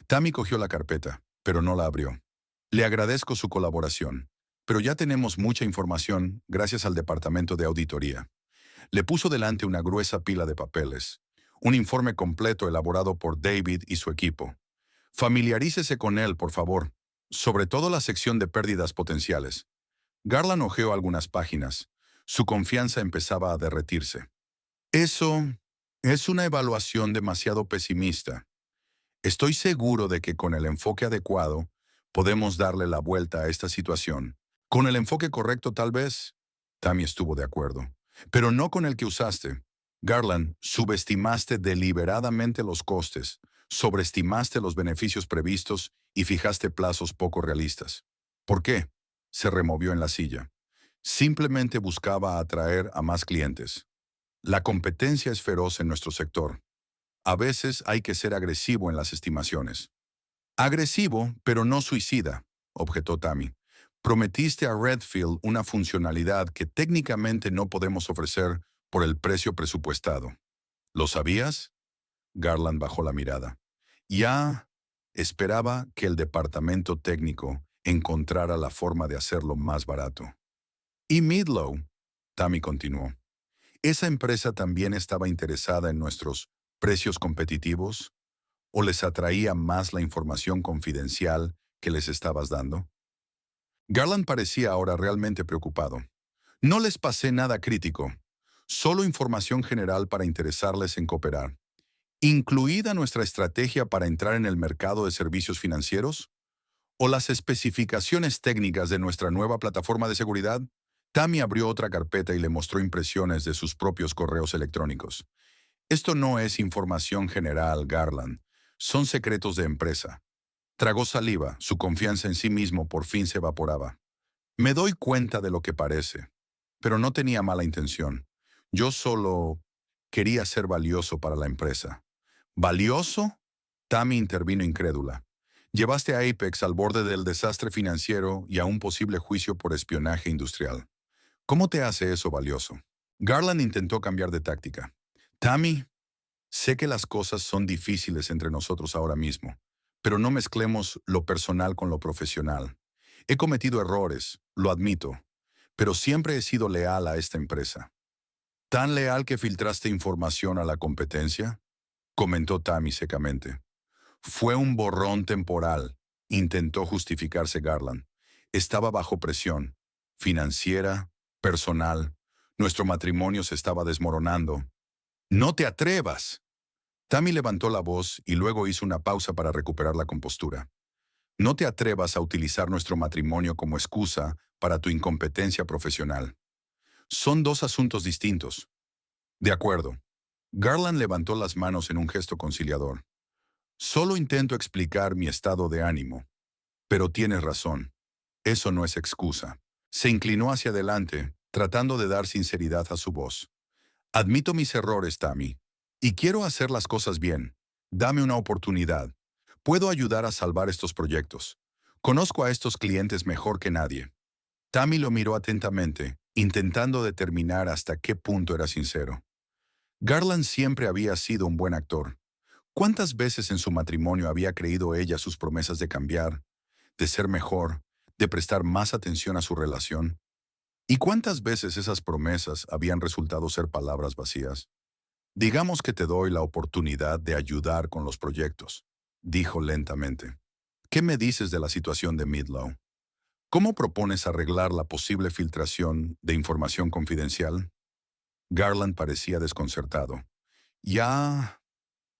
Tammy cogió la carpeta, pero no la abrió. Le agradezco su colaboración, pero ya tenemos mucha información gracias al departamento de auditoría. Le puso delante una gruesa pila de papeles, un informe completo elaborado por David y su equipo. Familiarícese con él, por favor, sobre todo la sección de pérdidas potenciales. Garland hojeó algunas páginas. Su confianza empezaba a derretirse. Eso es una evaluación demasiado pesimista. Estoy seguro de que con el enfoque adecuado podemos darle la vuelta a esta situación. Con el enfoque correcto, tal vez. Tammy estuvo de acuerdo. Pero no con el que usaste. Garland, subestimaste deliberadamente los costes, sobreestimaste los beneficios previstos y fijaste plazos poco realistas. ¿Por qué? Se removió en la silla. Simplemente buscaba atraer a más clientes. La competencia es feroz en nuestro sector. A veces hay que ser agresivo en las estimaciones. Agresivo, pero no suicida, objetó Tammy. Prometiste a Redfield una funcionalidad que técnicamente no podemos ofrecer por el precio presupuestado. ¿Lo sabías? Garland bajó la mirada. Ya esperaba que el departamento técnico encontrara la forma de hacerlo más barato. ¿Y Midlow? Tammy continuó. ¿Esa empresa también estaba interesada en nuestros precios competitivos? ¿O les atraía más la información confidencial que les estabas dando? Garland parecía ahora realmente preocupado. No les pasé nada crítico, solo información general para interesarles en cooperar. ¿Incluida nuestra estrategia para entrar en el mercado de servicios financieros? ¿O las especificaciones técnicas de nuestra nueva plataforma de seguridad? Tammy abrió otra carpeta y le mostró impresiones de sus propios correos electrónicos. Esto no es información general, Garland. Son secretos de empresa. Tragó saliva, su confianza en sí mismo por fin se evaporaba. Me doy cuenta de lo que parece. pero no tenía mala intención. Yo solo quería ser valioso para la empresa. ¿Valioso? Tammy intervino incrédula. Llevaste a Apex al borde del desastre financiero y a un posible juicio por espionaje industrial. ¿Cómo te hace eso valioso? Garland intentó cambiar de táctica. Tammy, sé que las cosas son difíciles entre nosotros ahora mismo, pero no mezclemos lo personal con lo profesional. He cometido errores, lo admito, pero siempre he sido leal a esta empresa. ¿Tan leal que filtraste información a la competencia?, comentó Tammy secamente. Fue un borrón temporal, intentó justificarse Garland. Estaba bajo presión, financiera, personal. Nuestro matrimonio se estaba desmoronando. ¡No te atrevas! Tammy levantó la voz y luego hizo una pausa para recuperar la compostura. No te atrevas a utilizar nuestro matrimonio como excusa para tu incompetencia profesional. Son dos asuntos distintos. De acuerdo. Garland levantó las manos en un gesto conciliador. Solo intento explicar mi estado de ánimo. Pero tienes razón. Eso no es excusa. Se inclinó hacia adelante, tratando de dar sinceridad a su voz. Admito mis errores, Tammy. Y quiero hacer las cosas bien. Dame una oportunidad. Puedo ayudar a salvar estos proyectos. Conozco a estos clientes mejor que nadie. Tammy lo miró atentamente, intentando determinar hasta qué punto era sincero. Garland siempre había sido un buen actor. ¿Cuántas veces en su matrimonio había creído ella sus promesas de cambiar, de ser mejor, de prestar más atención a su relación? ¿Y cuántas veces esas promesas habían resultado ser palabras vacías? Digamos que te doy la oportunidad de ayudar con los proyectos, dijo lentamente. ¿Qué me dices de la situación de Midlow? ¿Cómo propones arreglar la posible filtración de información confidencial? Garland parecía desconcertado. Ya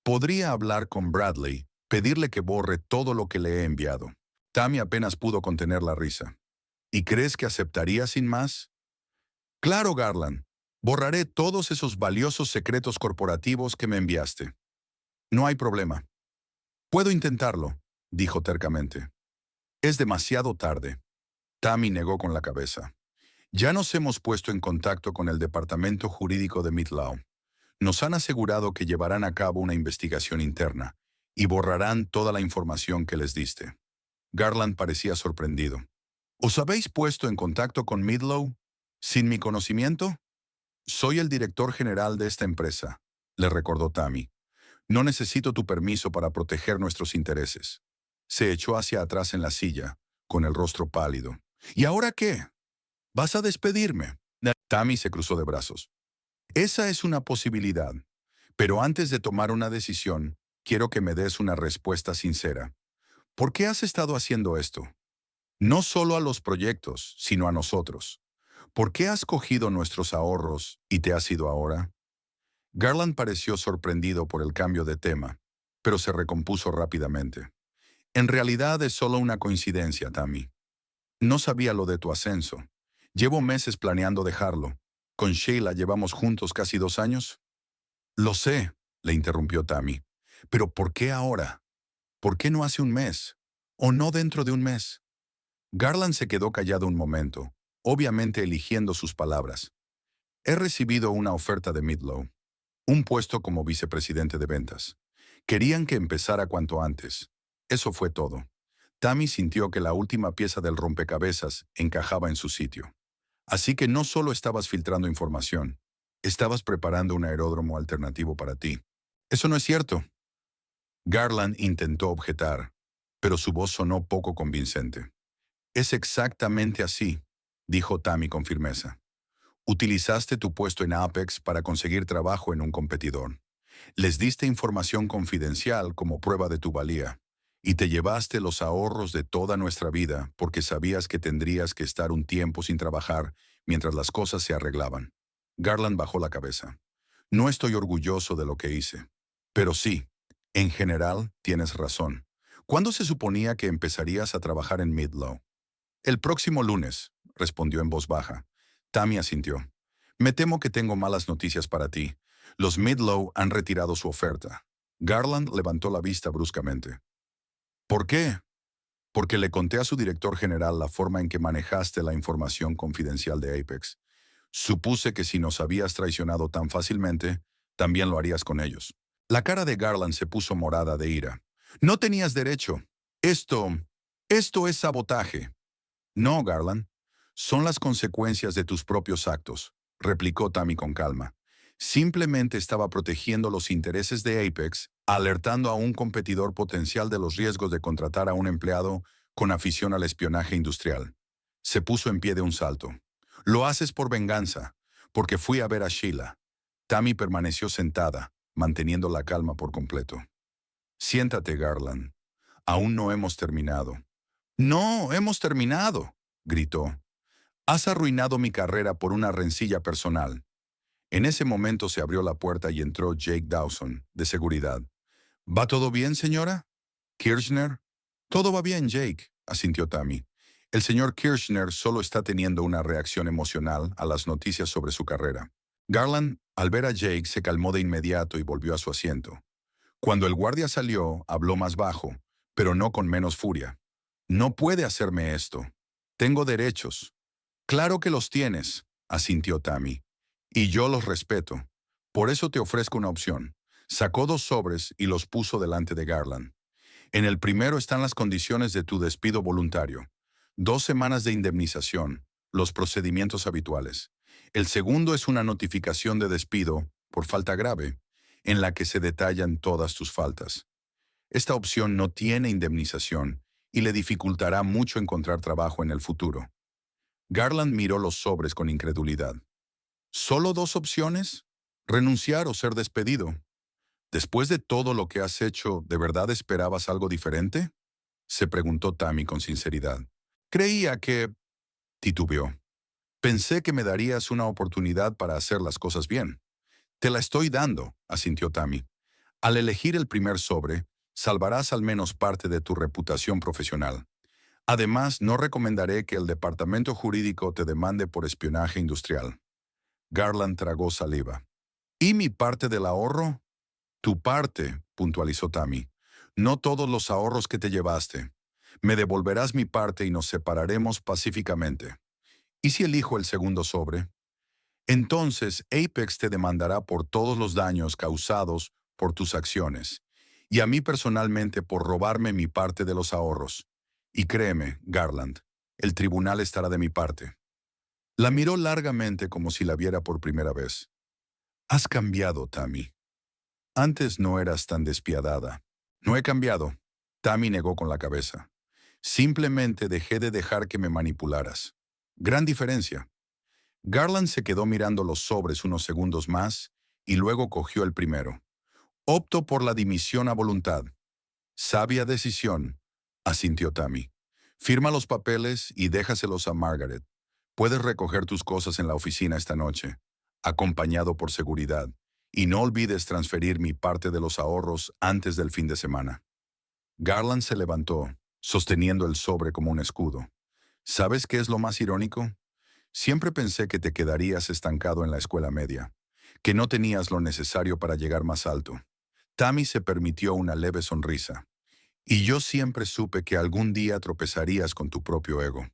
podría hablar con Bradley, pedirle que borre todo lo que le he enviado. Tammy apenas pudo contener la risa. ¿Y crees que aceptaría sin más? Claro, Garland. Borraré todos esos valiosos secretos corporativos que me enviaste. No hay problema. Puedo intentarlo, dijo tercamente. Es demasiado tarde. Tammy negó con la cabeza. Ya nos hemos puesto en contacto con el departamento jurídico de Midlow. Nos han asegurado que llevarán a cabo una investigación interna y borrarán toda la información que les diste. Garland parecía sorprendido. ¿Os habéis puesto en contacto con Midlow sin mi conocimiento? Soy el director general de esta empresa, le recordó Tammy. No necesito tu permiso para proteger nuestros intereses. Se echó hacia atrás en la silla, con el rostro pálido. ¿Y ahora qué? ¿Vas a despedirme? Tammy se cruzó de brazos. Esa es una posibilidad. Pero antes de tomar una decisión, quiero que me des una respuesta sincera. ¿Por qué has estado haciendo esto? No solo a los proyectos, sino a nosotros. ¿Por qué has cogido nuestros ahorros y te has ido ahora? Garland pareció sorprendido por el cambio de tema, pero se recompuso rápidamente. En realidad es solo una coincidencia, Tammy. No sabía lo de tu ascenso. Llevo meses planeando dejarlo. Con Sheila llevamos juntos casi 2 años. Lo sé, le interrumpió Tammy. Pero ¿por qué ahora? ¿Por qué no hace un mes? ¿O no dentro de un mes? Garland se quedó callado un momento, obviamente eligiendo sus palabras. He recibido una oferta de Midlow. Un puesto como vicepresidente de ventas. Querían que empezara cuanto antes. Eso fue todo. Tammy sintió que la última pieza del rompecabezas encajaba en su sitio. Así que no solo estabas filtrando información, estabas preparando un aeródromo alternativo para ti. Eso no es cierto. Garland intentó objetar, pero su voz sonó poco convincente. Es exactamente así, dijo Tammy con firmeza. Utilizaste tu puesto en Apex para conseguir trabajo en un competidor. Les diste información confidencial como prueba de tu valía. Y te llevaste los ahorros de toda nuestra vida porque sabías que tendrías que estar un tiempo sin trabajar mientras las cosas se arreglaban. Garland bajó la cabeza. No estoy orgulloso de lo que hice. Pero sí, en general, tienes razón. ¿Cuándo se suponía que empezarías a trabajar en Midlow? El próximo lunes, respondió en voz baja. Tammy asintió. Me temo que tengo malas noticias para ti. Los Midlow han retirado su oferta. Garland levantó la vista bruscamente. ¿Por qué? Porque le conté a su director general la forma en que manejaste la información confidencial de Apex. Supuse que si nos habías traicionado tan fácilmente, también lo harías con ellos. La cara de Garland se puso morada de ira. No tenías derecho. Esto, esto es sabotaje. No, Garland. Son las consecuencias de tus propios actos, replicó Tammy con calma. Simplemente estaba protegiendo los intereses de Apex, alertando a un competidor potencial de los riesgos de contratar a un empleado con afición al espionaje industrial. Se puso en pie de un salto. Lo haces por venganza, porque fui a ver a Sheila. Tammy permaneció sentada, manteniendo la calma por completo. Siéntate, Garland. Aún no hemos terminado. No, hemos terminado, gritó. Has arruinado mi carrera por una rencilla personal. En ese momento se abrió la puerta y entró Jake Dawson, de seguridad. ¿Va todo bien, señora? ¿Kirchner? Todo va bien, Jake, asintió Tammy. El señor Kirchner solo está teniendo una reacción emocional a las noticias sobre su carrera. Garland, al ver a Jake, se calmó de inmediato y volvió a su asiento. Cuando el guardia salió, habló más bajo, pero no con menos furia. No puede hacerme esto. Tengo derechos. Claro que los tienes, asintió Tammy. Y yo los respeto. Por eso te ofrezco una opción. Sacó 2 sobres y los puso delante de Garland. En el primero están las condiciones de tu despido voluntario. 2 semanas de indemnización, los procedimientos habituales. El segundo es una notificación de despido por falta grave, en la que se detallan todas tus faltas. Esta opción no tiene indemnización y le dificultará mucho encontrar trabajo en el futuro. Garland miró los sobres con incredulidad. ¿Solo 2 opciones? ¿Renunciar o ser despedido? Después de todo lo que has hecho, ¿de verdad esperabas algo diferente? Se preguntó Tammy con sinceridad. Creía que... titubeó. Pensé que me darías una oportunidad para hacer las cosas bien. Te la estoy dando, asintió Tammy. Al elegir el primer sobre, salvarás al menos parte de tu reputación profesional. Además, no recomendaré que el departamento jurídico te demande por espionaje industrial. Garland tragó saliva. ¿Y mi parte del ahorro? Tu parte, puntualizó Tammy. No todos los ahorros que te llevaste. Me devolverás mi parte y nos separaremos pacíficamente. ¿Y si elijo el segundo sobre? Entonces Apex te demandará por todos los daños causados por tus acciones, y a mí personalmente por robarme mi parte de los ahorros. Y créeme, Garland, el tribunal estará de mi parte. La miró largamente como si la viera por primera vez. Has cambiado, Tammy. Antes no eras tan despiadada. No he cambiado. Tammy negó con la cabeza. Simplemente dejé de dejar que me manipularas. Gran diferencia. Garland se quedó mirando los sobres unos segundos más y luego cogió el primero. Opto por la dimisión a voluntad. Sabia decisión, asintió Tammy. Firma los papeles y déjaselos a Margaret. Puedes recoger tus cosas en la oficina esta noche, acompañado por seguridad, y no olvides transferir mi parte de los ahorros antes del fin de semana. Garland se levantó, sosteniendo el sobre como un escudo. ¿Sabes qué es lo más irónico? Siempre pensé que te quedarías estancado en la escuela media, que no tenías lo necesario para llegar más alto. Tammy se permitió una leve sonrisa. Y yo siempre supe que algún día tropezarías con tu propio ego.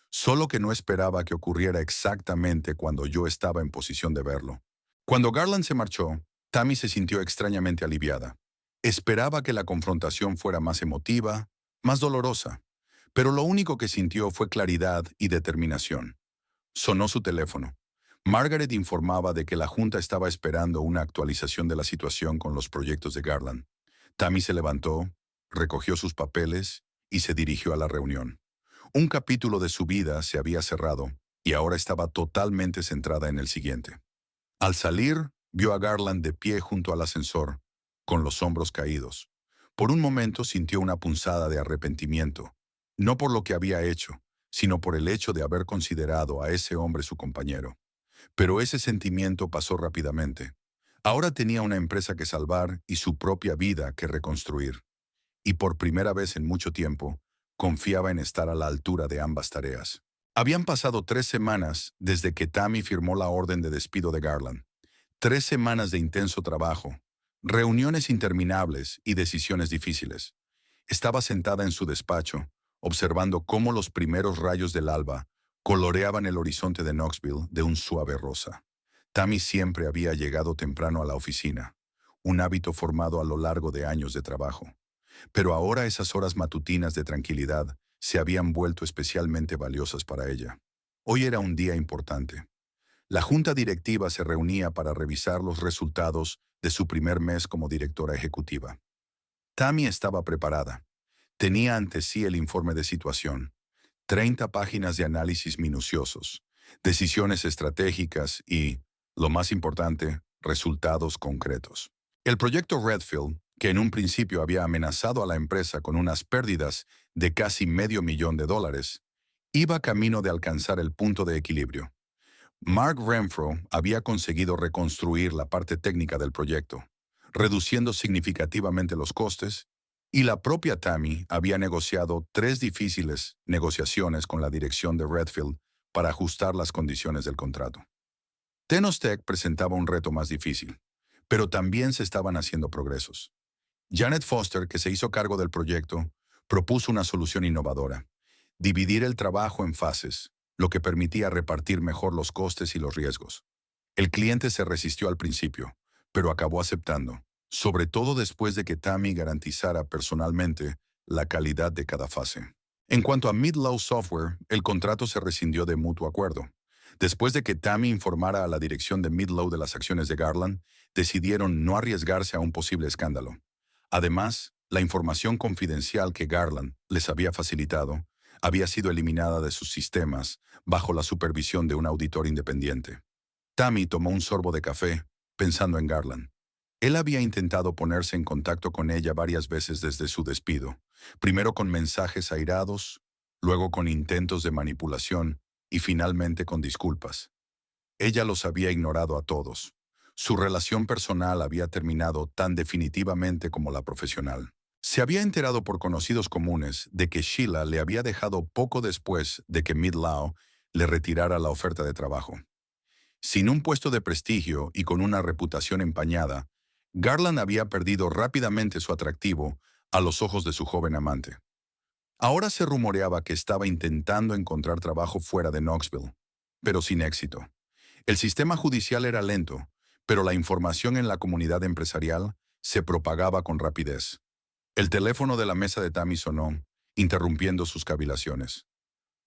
Solo que no esperaba que ocurriera exactamente cuando yo estaba en posición de verlo. Cuando Garland se marchó, Tammy se sintió extrañamente aliviada. Esperaba que la confrontación fuera más emotiva, más dolorosa, pero lo único que sintió fue claridad y determinación. Sonó su teléfono. Margaret informaba de que la Junta estaba esperando una actualización de la situación con los proyectos de Garland. Tammy se levantó, recogió sus papeles y se dirigió a la reunión. Un capítulo de su vida se había cerrado y ahora estaba totalmente centrada en el siguiente. Al salir, vio a Garland de pie junto al ascensor, con los hombros caídos. Por un momento sintió una punzada de arrepentimiento, no por lo que había hecho, sino por el hecho de haber considerado a ese hombre su compañero. Pero ese sentimiento pasó rápidamente. Ahora tenía una empresa que salvar y su propia vida que reconstruir. Y por primera vez en mucho tiempo, confiaba en estar a la altura de ambas tareas. Habían pasado 3 semanas desde que Tammy firmó la orden de despido de Garland. 3 semanas de intenso trabajo, reuniones interminables y decisiones difíciles. Estaba sentada en su despacho, observando cómo los primeros rayos del alba coloreaban el horizonte de Knoxville de un suave rosa. Tammy siempre había llegado temprano a la oficina, un hábito formado a lo largo de años de trabajo. Pero ahora esas horas matutinas de tranquilidad se habían vuelto especialmente valiosas para ella. Hoy era un día importante. La junta directiva se reunía para revisar los resultados de su primer mes como directora ejecutiva. Tammy estaba preparada. Tenía ante sí el informe de situación, 30 páginas de análisis minuciosos, decisiones estratégicas y, lo más importante, resultados concretos. El proyecto Redfield, que en un principio había amenazado a la empresa con unas pérdidas de casi $500,000, iba camino de alcanzar el punto de equilibrio. Mark Renfro había conseguido reconstruir la parte técnica del proyecto, reduciendo significativamente los costes, y la propia Tammy había negociado 3 difíciles negociaciones con la dirección de Redfield para ajustar las condiciones del contrato. Tenostec presentaba un reto más difícil, pero también se estaban haciendo progresos. Janet Foster, que se hizo cargo del proyecto, propuso una solución innovadora: dividir el trabajo en fases, lo que permitía repartir mejor los costes y los riesgos. El cliente se resistió al principio, pero acabó aceptando, sobre todo después de que Tammy garantizara personalmente la calidad de cada fase. En cuanto a Midlow Software, el contrato se rescindió de mutuo acuerdo. Después de que Tammy informara a la dirección de Midlow de las acciones de Garland, decidieron no arriesgarse a un posible escándalo. Además, la información confidencial que Garland les había facilitado había sido eliminada de sus sistemas bajo la supervisión de un auditor independiente. Tammy tomó un sorbo de café, pensando en Garland. Él había intentado ponerse en contacto con ella varias veces desde su despido, primero con mensajes airados, luego con intentos de manipulación y finalmente con disculpas. Ella los había ignorado a todos. Su relación personal había terminado tan definitivamente como la profesional. Se había enterado por conocidos comunes de que Sheila le había dejado poco después de que Midlow le retirara la oferta de trabajo. Sin un puesto de prestigio y con una reputación empañada, Garland había perdido rápidamente su atractivo a los ojos de su joven amante. Ahora se rumoreaba que estaba intentando encontrar trabajo fuera de Knoxville, pero sin éxito. El sistema judicial era lento, pero la información en la comunidad empresarial se propagaba con rapidez. El teléfono de la mesa de Tammy sonó, interrumpiendo sus cavilaciones.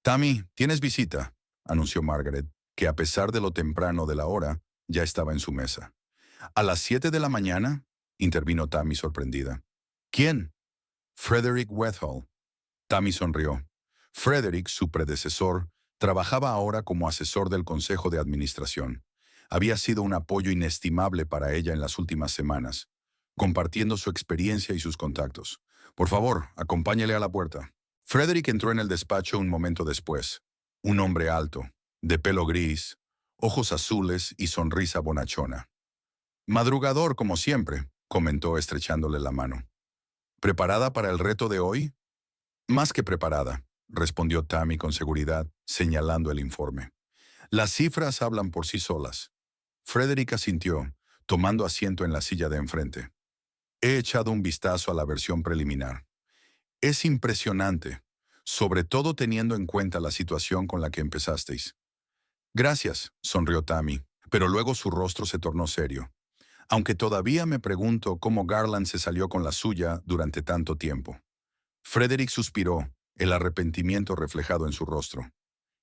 «Tammy, tienes visita», anunció Margaret, que a pesar de lo temprano de la hora, ya estaba en su mesa. «¿A las 7 de la mañana?», intervino Tammy sorprendida. «¿Quién?» «Frederick Wethall». Tammy sonrió. Frederick, su predecesor, trabajaba ahora como asesor del Consejo de Administración. Había sido un apoyo inestimable para ella en las últimas semanas, compartiendo su experiencia y sus contactos. «Por favor, acompáñele a la puerta». Frederick entró en el despacho un momento después. Un hombre alto, de pelo gris, ojos azules y sonrisa bonachona. «Madrugador, como siempre», comentó estrechándole la mano. «¿Preparada para el reto de hoy?» «Más que preparada», respondió Tammy con seguridad, señalando el informe. «Las cifras hablan por sí solas». Frederick asintió, tomando asiento en la silla de enfrente. «He echado un vistazo a la versión preliminar. Es impresionante, sobre todo teniendo en cuenta la situación con la que empezasteis». «Gracias», sonrió Tammy, pero luego su rostro se tornó serio. «Aunque todavía me pregunto cómo Garland se salió con la suya durante tanto tiempo». Frederick suspiró, el arrepentimiento reflejado en su rostro.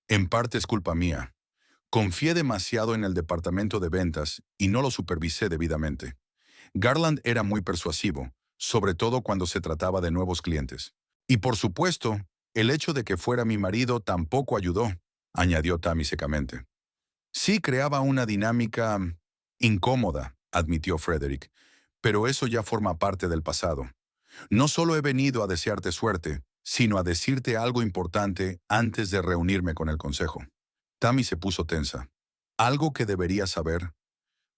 «En parte es culpa mía. Confié demasiado en el departamento de ventas y no lo supervisé debidamente. Garland era muy persuasivo, sobre todo cuando se trataba de nuevos clientes. Y por supuesto, el hecho de que fuera mi marido tampoco ayudó», añadió Tammy secamente. «Sí creaba una dinámica incómoda», admitió Frederick, «pero eso ya forma parte del pasado. No solo he venido a desearte suerte, sino a decirte algo importante antes de reunirme con el consejo». Tammy se puso tensa. «¿Algo que debería saber?»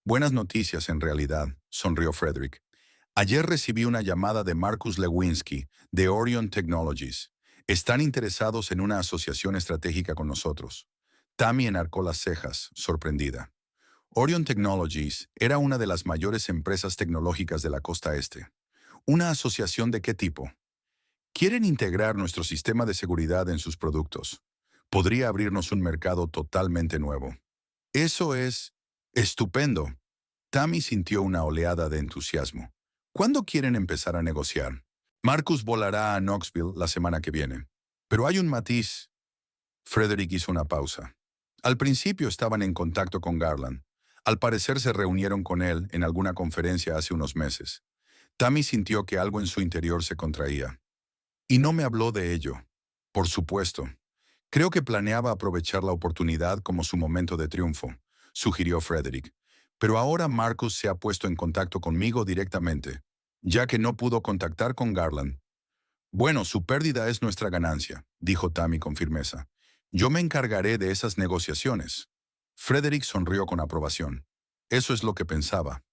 «Buenas noticias, en realidad», sonrió Frederick. «Ayer recibí una llamada de Marcus Lewinsky, de Orion Technologies. Están interesados en una asociación estratégica con nosotros». Tammy enarcó las cejas, sorprendida. Orion Technologies era una de las mayores empresas tecnológicas de la costa este. ¿Una asociación de qué tipo? «Quieren integrar nuestro sistema de seguridad en sus productos. Podría abrirnos un mercado totalmente nuevo. Eso es estupendo. Tammy sintió una oleada de entusiasmo. ¿Cuándo quieren empezar a negociar? Marcus volará a Knoxville la semana que viene. Pero hay un matiz. Frederick hizo una pausa. Al principio estaban en contacto con Garland. Al parecer se reunieron con él en alguna conferencia hace unos meses. Tammy sintió que algo en su interior se contraía. Y no me habló de ello. Por supuesto. Creo que planeaba aprovechar la oportunidad como su momento de triunfo, sugirió Frederick. Pero ahora Marcus se ha puesto en contacto conmigo directamente, ya que no pudo contactar con Garland. Bueno, su pérdida es nuestra ganancia, dijo Tammy con firmeza. Yo me encargaré de esas negociaciones. Frederick sonrió con aprobación. Eso es lo que pensaba.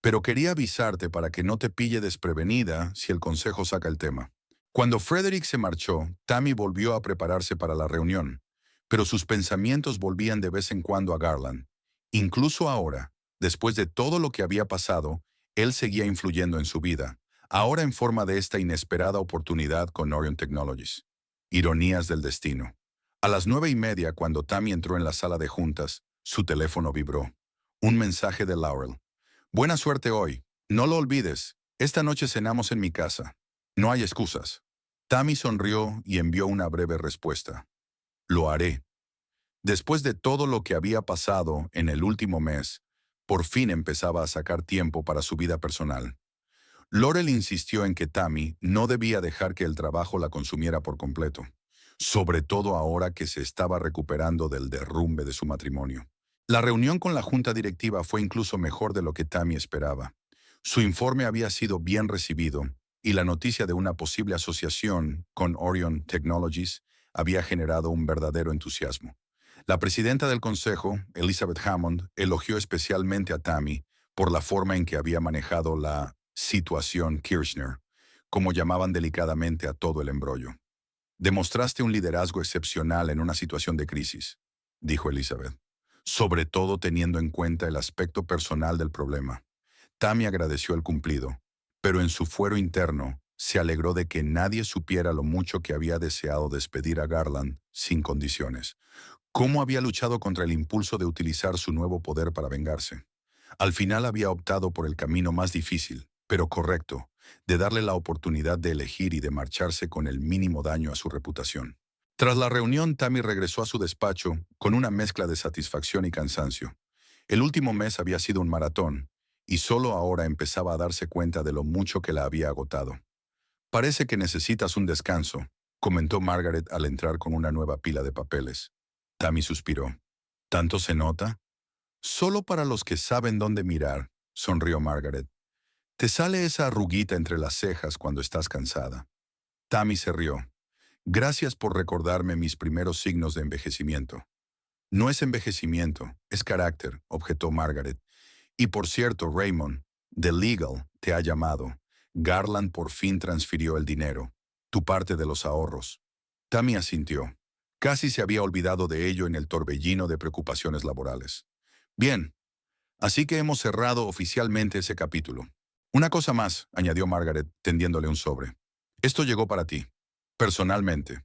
Pero quería avisarte para que no te pille desprevenida si el consejo saca el tema. Cuando Frederick se marchó, Tammy volvió a prepararse para la reunión, pero sus pensamientos volvían de vez en cuando a Garland. Incluso ahora, después de todo lo que había pasado, él seguía influyendo en su vida, ahora en forma de esta inesperada oportunidad con Orion Technologies. Ironías del destino. A las 9:30, cuando Tammy entró en la sala de juntas, su teléfono vibró. Un mensaje de Laurel. Buena suerte hoy. No lo olvides. Esta noche cenamos en mi casa. No hay excusas. Tammy sonrió y envió una breve respuesta. Lo haré. Después de todo lo que había pasado en el último mes, por fin empezaba a sacar tiempo para su vida personal. Laurel insistió en que Tammy no debía dejar que el trabajo la consumiera por completo, sobre todo ahora que se estaba recuperando del derrumbe de su matrimonio. La reunión con la junta directiva fue incluso mejor de lo que Tammy esperaba. Su informe había sido bien recibido y la noticia de una posible asociación con Orion Technologies había generado un verdadero entusiasmo. La presidenta del consejo, Elizabeth Hammond, elogió especialmente a Tammy por la forma en que había manejado la situación Kirchner, como llamaban delicadamente a todo el embrollo. Demostraste un liderazgo excepcional en una situación de crisis, dijo Elizabeth, sobre todo teniendo en cuenta el aspecto personal del problema. Tammy agradeció el cumplido, pero en su fuero interno se alegró de que nadie supiera lo mucho que había deseado despedir a Garland sin condiciones. Cómo había luchado contra el impulso de utilizar su nuevo poder para vengarse. Al final había optado por el camino más difícil, pero correcto, de darle la oportunidad de elegir y de marcharse con el mínimo daño a su reputación. Tras la reunión, Tammy regresó a su despacho con una mezcla de satisfacción y cansancio. El último mes había sido un maratón, y solo ahora empezaba a darse cuenta de lo mucho que la había agotado. Parece que necesitas un descanso, comentó Margaret al entrar con una nueva pila de papeles. Tammy suspiró. ¿Tanto se nota? Solo para los que saben dónde mirar, sonrió Margaret. Te sale esa arruguita entre las cejas cuando estás cansada. Tammy se rió. Gracias por recordarme mis primeros signos de envejecimiento. No es envejecimiento, es carácter, objetó Margaret. Y por cierto, Raymond, The Legal te ha llamado. Garland por fin transfirió el dinero, tu parte de los ahorros. Tammy asintió. Casi se había olvidado de ello en el torbellino de preocupaciones laborales. Bien, así que hemos cerrado oficialmente ese capítulo. Una cosa más, añadió Margaret, tendiéndole un sobre. Esto llegó para ti. Personalmente.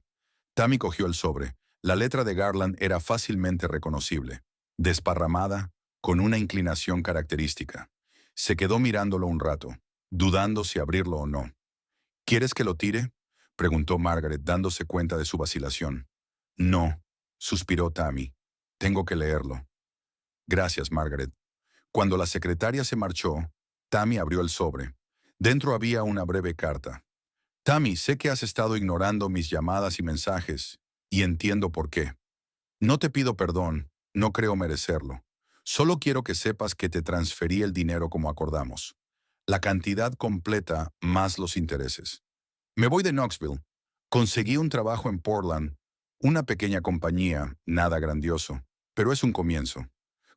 Tammy cogió el sobre. La letra de Garland era fácilmente reconocible, desparramada, con una inclinación característica. Se quedó mirándolo un rato, dudando si abrirlo o no. ¿Quieres que lo tire?, preguntó Margaret, dándose cuenta de su vacilación. No, suspiró Tammy. Tengo que leerlo. Gracias, Margaret. Cuando la secretaria se marchó, Tammy abrió el sobre. Dentro había una breve carta. Tammy, sé que has estado ignorando mis llamadas y mensajes, y entiendo por qué. No te pido perdón, no creo merecerlo. Solo quiero que sepas que te transferí el dinero como acordamos. La cantidad completa más los intereses. Me voy de Knoxville. Conseguí un trabajo en Portland, una pequeña compañía, nada grandioso, pero es un comienzo.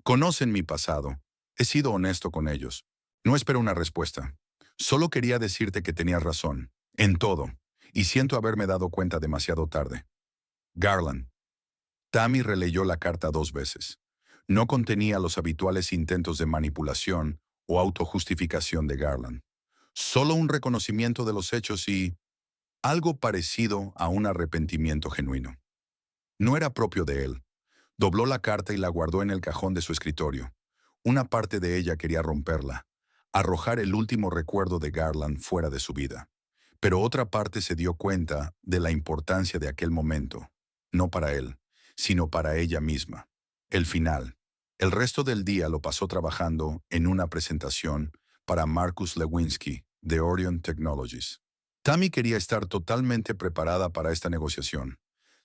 Conocen mi pasado. He sido honesto con ellos. No espero una respuesta. Solo quería decirte que tenías razón, en todo, y siento haberme dado cuenta demasiado tarde. Garland. Tammy releyó la carta 2 veces. No contenía los habituales intentos de manipulación o autojustificación de Garland. Solo un reconocimiento de los hechos y algo parecido a un arrepentimiento genuino. No era propio de él. Dobló la carta y la guardó en el cajón de su escritorio. Una parte de ella quería romperla, arrojar el último recuerdo de Garland fuera de su vida. Pero otra parte se dio cuenta de la importancia de aquel momento, no para él, sino para ella misma. El final. El resto del día lo pasó trabajando en una presentación para Marcus Lewinsky, de Orion Technologies. Tammy quería estar totalmente preparada para esta negociación.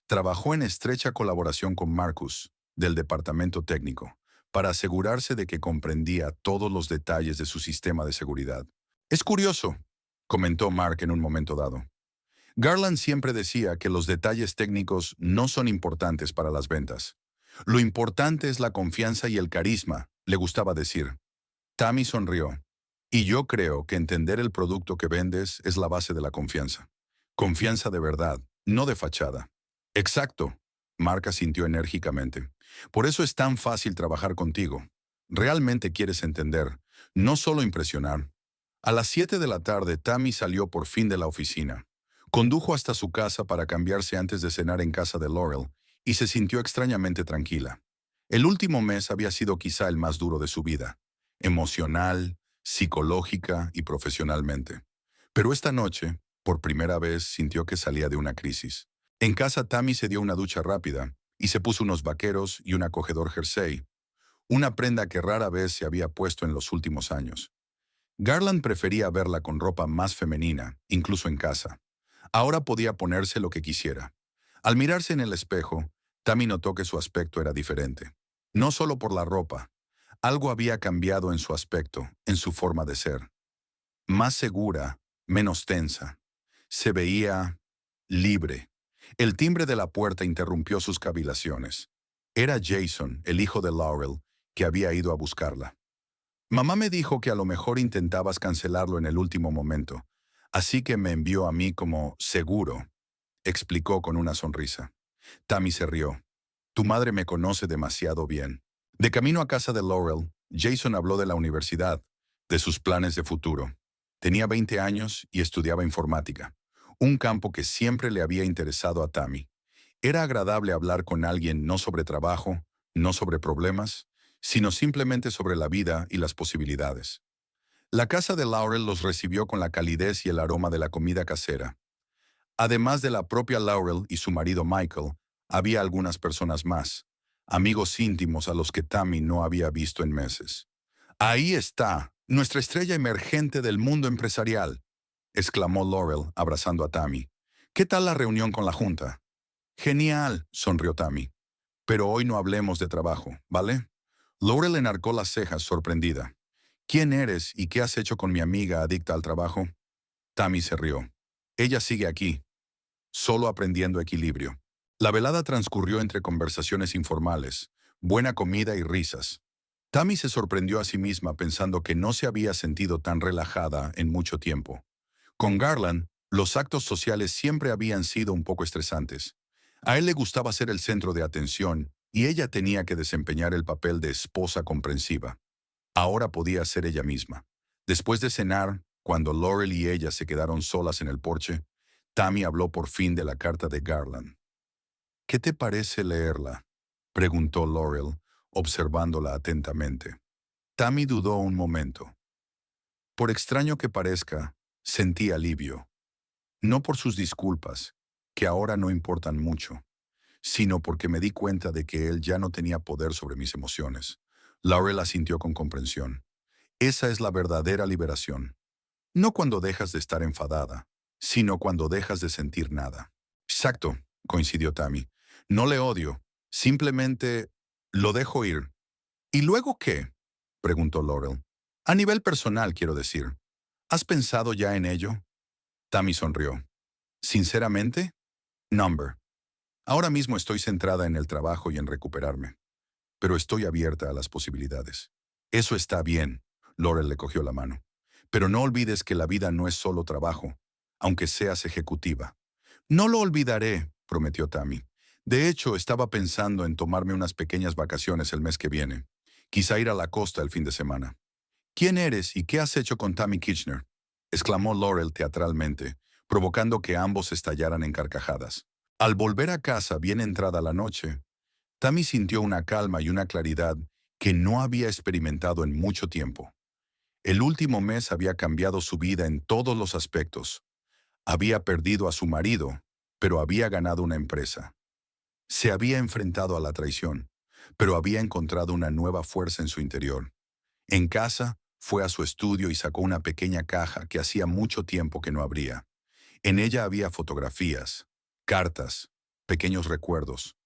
Trabajó en estrecha colaboración con Marcus, del departamento técnico, para asegurarse de que comprendía todos los detalles de su sistema de seguridad. Es curioso, comentó Mark en un momento dado. Garland siempre decía que los detalles técnicos no son importantes para las ventas. Lo importante es la confianza y el carisma, le gustaba decir. Tammy sonrió. Y yo creo que entender el producto que vendes es la base de la confianza. Confianza de verdad, no de fachada. Exacto, Mark asintió enérgicamente. Por eso es tan fácil trabajar contigo. Realmente quieres entender, no solo impresionar. A las 7 de la tarde, Tammy salió por fin de la oficina. Condujo hasta su casa para cambiarse antes de cenar en casa de Laurel y se sintió extrañamente tranquila. El último mes había sido quizá el más duro de su vida, emocional, psicológica y profesionalmente. Pero esta noche, por primera vez, sintió que salía de una crisis. En casa, Tammy se dio una ducha rápida y se puso unos vaqueros y un acogedor jersey, una prenda que rara vez se había puesto en los últimos años. Garland prefería verla con ropa más femenina, incluso en casa. Ahora podía ponerse lo que quisiera. Al mirarse en el espejo, Tammy notó que su aspecto era diferente. No solo por la ropa. Algo había cambiado en su aspecto, en su forma de ser. Más segura, menos tensa. Se veía libre. El timbre de la puerta interrumpió sus cavilaciones. Era Jason, el hijo de Laurel, que había ido a buscarla. Mamá me dijo que a lo mejor intentabas cancelarlo en el último momento, así que me envió a mí como seguro, explicó con una sonrisa. Tammy se rió. Tu madre me conoce demasiado bien. De camino a casa de Laurel, Jason habló de la universidad, de sus planes de futuro. Tenía 20 años y estudiaba informática, un campo que siempre le había interesado a Tammy. Era agradable hablar con alguien no sobre trabajo, no sobre problemas, sino simplemente sobre la vida y las posibilidades. La casa de Laurel los recibió con la calidez y el aroma de la comida casera. Además de la propia Laurel y su marido Michael, había algunas personas más, amigos íntimos a los que Tammy no había visto en meses. Ahí está, nuestra estrella emergente del mundo empresarial, exclamó Laurel, abrazando a Tammy. ¿Qué tal la reunión con la junta? Genial, sonrió Tammy. Pero hoy no hablemos de trabajo, ¿vale? Laurel enarcó las cejas, sorprendida. ¿Quién eres y qué has hecho con mi amiga adicta al trabajo? Tammy se rió. Ella sigue aquí, solo aprendiendo equilibrio. La velada transcurrió entre conversaciones informales, buena comida y risas. Tammy se sorprendió a sí misma pensando que no se había sentido tan relajada en mucho tiempo. Con Garland, los actos sociales siempre habían sido un poco estresantes. A él le gustaba ser el centro de atención y ella tenía que desempeñar el papel de esposa comprensiva. Ahora podía ser ella misma. Después de cenar, cuando Laurel y ella se quedaron solas en el porche, Tammy habló por fin de la carta de Garland. ¿Qué te parece leerla?, preguntó Laurel, observándola atentamente. Tammy dudó un momento. Por extraño que parezca, sentí alivio. No por sus disculpas, que ahora no importan mucho, sino porque me di cuenta de que él ya no tenía poder sobre mis emociones. Laurel asintió con comprensión. Esa es la verdadera liberación. No cuando dejas de estar enfadada, sino cuando dejas de sentir nada. Exacto, coincidió Tammy. No le odio, simplemente lo dejo ir. ¿Y luego qué?, preguntó Laurel. A nivel personal, quiero decir. ¿Has pensado ya en ello? Tammy sonrió. ¿Sinceramente? Number. Ahora mismo estoy centrada en el trabajo y en recuperarme, pero estoy abierta a las posibilidades. Eso está bien, Laurel le cogió la mano. Pero no olvides que la vida no es solo trabajo, aunque seas ejecutiva. No lo olvidaré, prometió Tammy. De hecho, estaba pensando en tomarme unas pequeñas vacaciones el mes que viene. Quizá ir a la costa el fin de semana. ¿Quién eres y qué has hecho con Tammy Kitchener?, exclamó Laurel teatralmente, provocando que ambos estallaran en carcajadas. Al volver a casa bien entrada la noche, Tammy sintió una calma y una claridad que no había experimentado en mucho tiempo. El último mes había cambiado su vida en todos los aspectos. Había perdido a su marido, pero había ganado una empresa. Se había enfrentado a la traición, pero había encontrado una nueva fuerza en su interior. En casa, fue a su estudio y sacó una pequeña caja que hacía mucho tiempo que no abría. En ella había fotografías, cartas, pequeños recuerdos,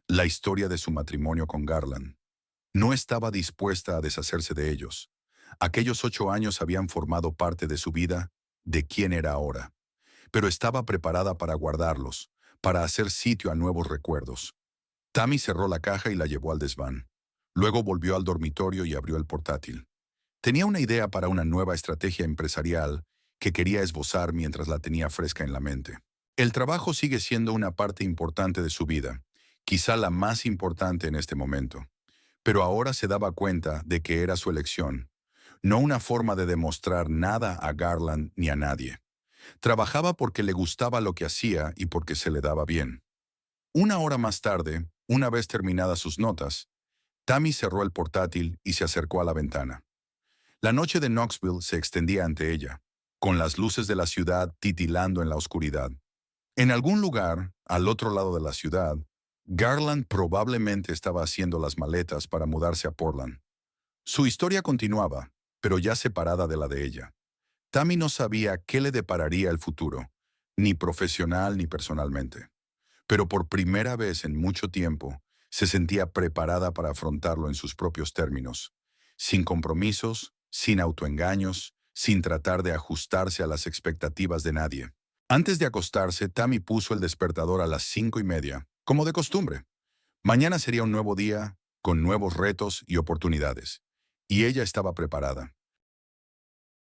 la historia de su matrimonio con Garland. No estaba dispuesta a deshacerse de ellos. Aquellos 8 años habían formado parte de su vida, de quién era ahora. Pero estaba preparada para guardarlos, para hacer sitio a nuevos recuerdos. Tammy cerró la caja y la llevó al desván. Luego volvió al dormitorio y abrió el portátil. Tenía una idea para una nueva estrategia empresarial que quería esbozar mientras la tenía fresca en la mente. El trabajo sigue siendo una parte importante de su vida, quizá la más importante en este momento. Pero ahora se daba cuenta de que era su elección, no una forma de demostrar nada a Garland ni a nadie. Trabajaba porque le gustaba lo que hacía y porque se le daba bien. Una hora más tarde, una vez terminadas sus notas, Tammy cerró el portátil y se acercó a la ventana. La noche de Knoxville se extendía ante ella, con las luces de la ciudad titilando en la oscuridad. En algún lugar, al otro lado de la ciudad, Garland probablemente estaba haciendo las maletas para mudarse a Portland. Su historia continuaba, pero ya separada de la de ella. Tammy no sabía qué le depararía el futuro, ni profesional ni personalmente. Pero por primera vez en mucho tiempo, se sentía preparada para afrontarlo en sus propios términos, sin compromisos, sin autoengaños, sin tratar de ajustarse a las expectativas de nadie. Antes de acostarse, Tammy puso el despertador a las 5:30, como de costumbre. Mañana sería un nuevo día, con nuevos retos y oportunidades. Y ella estaba preparada.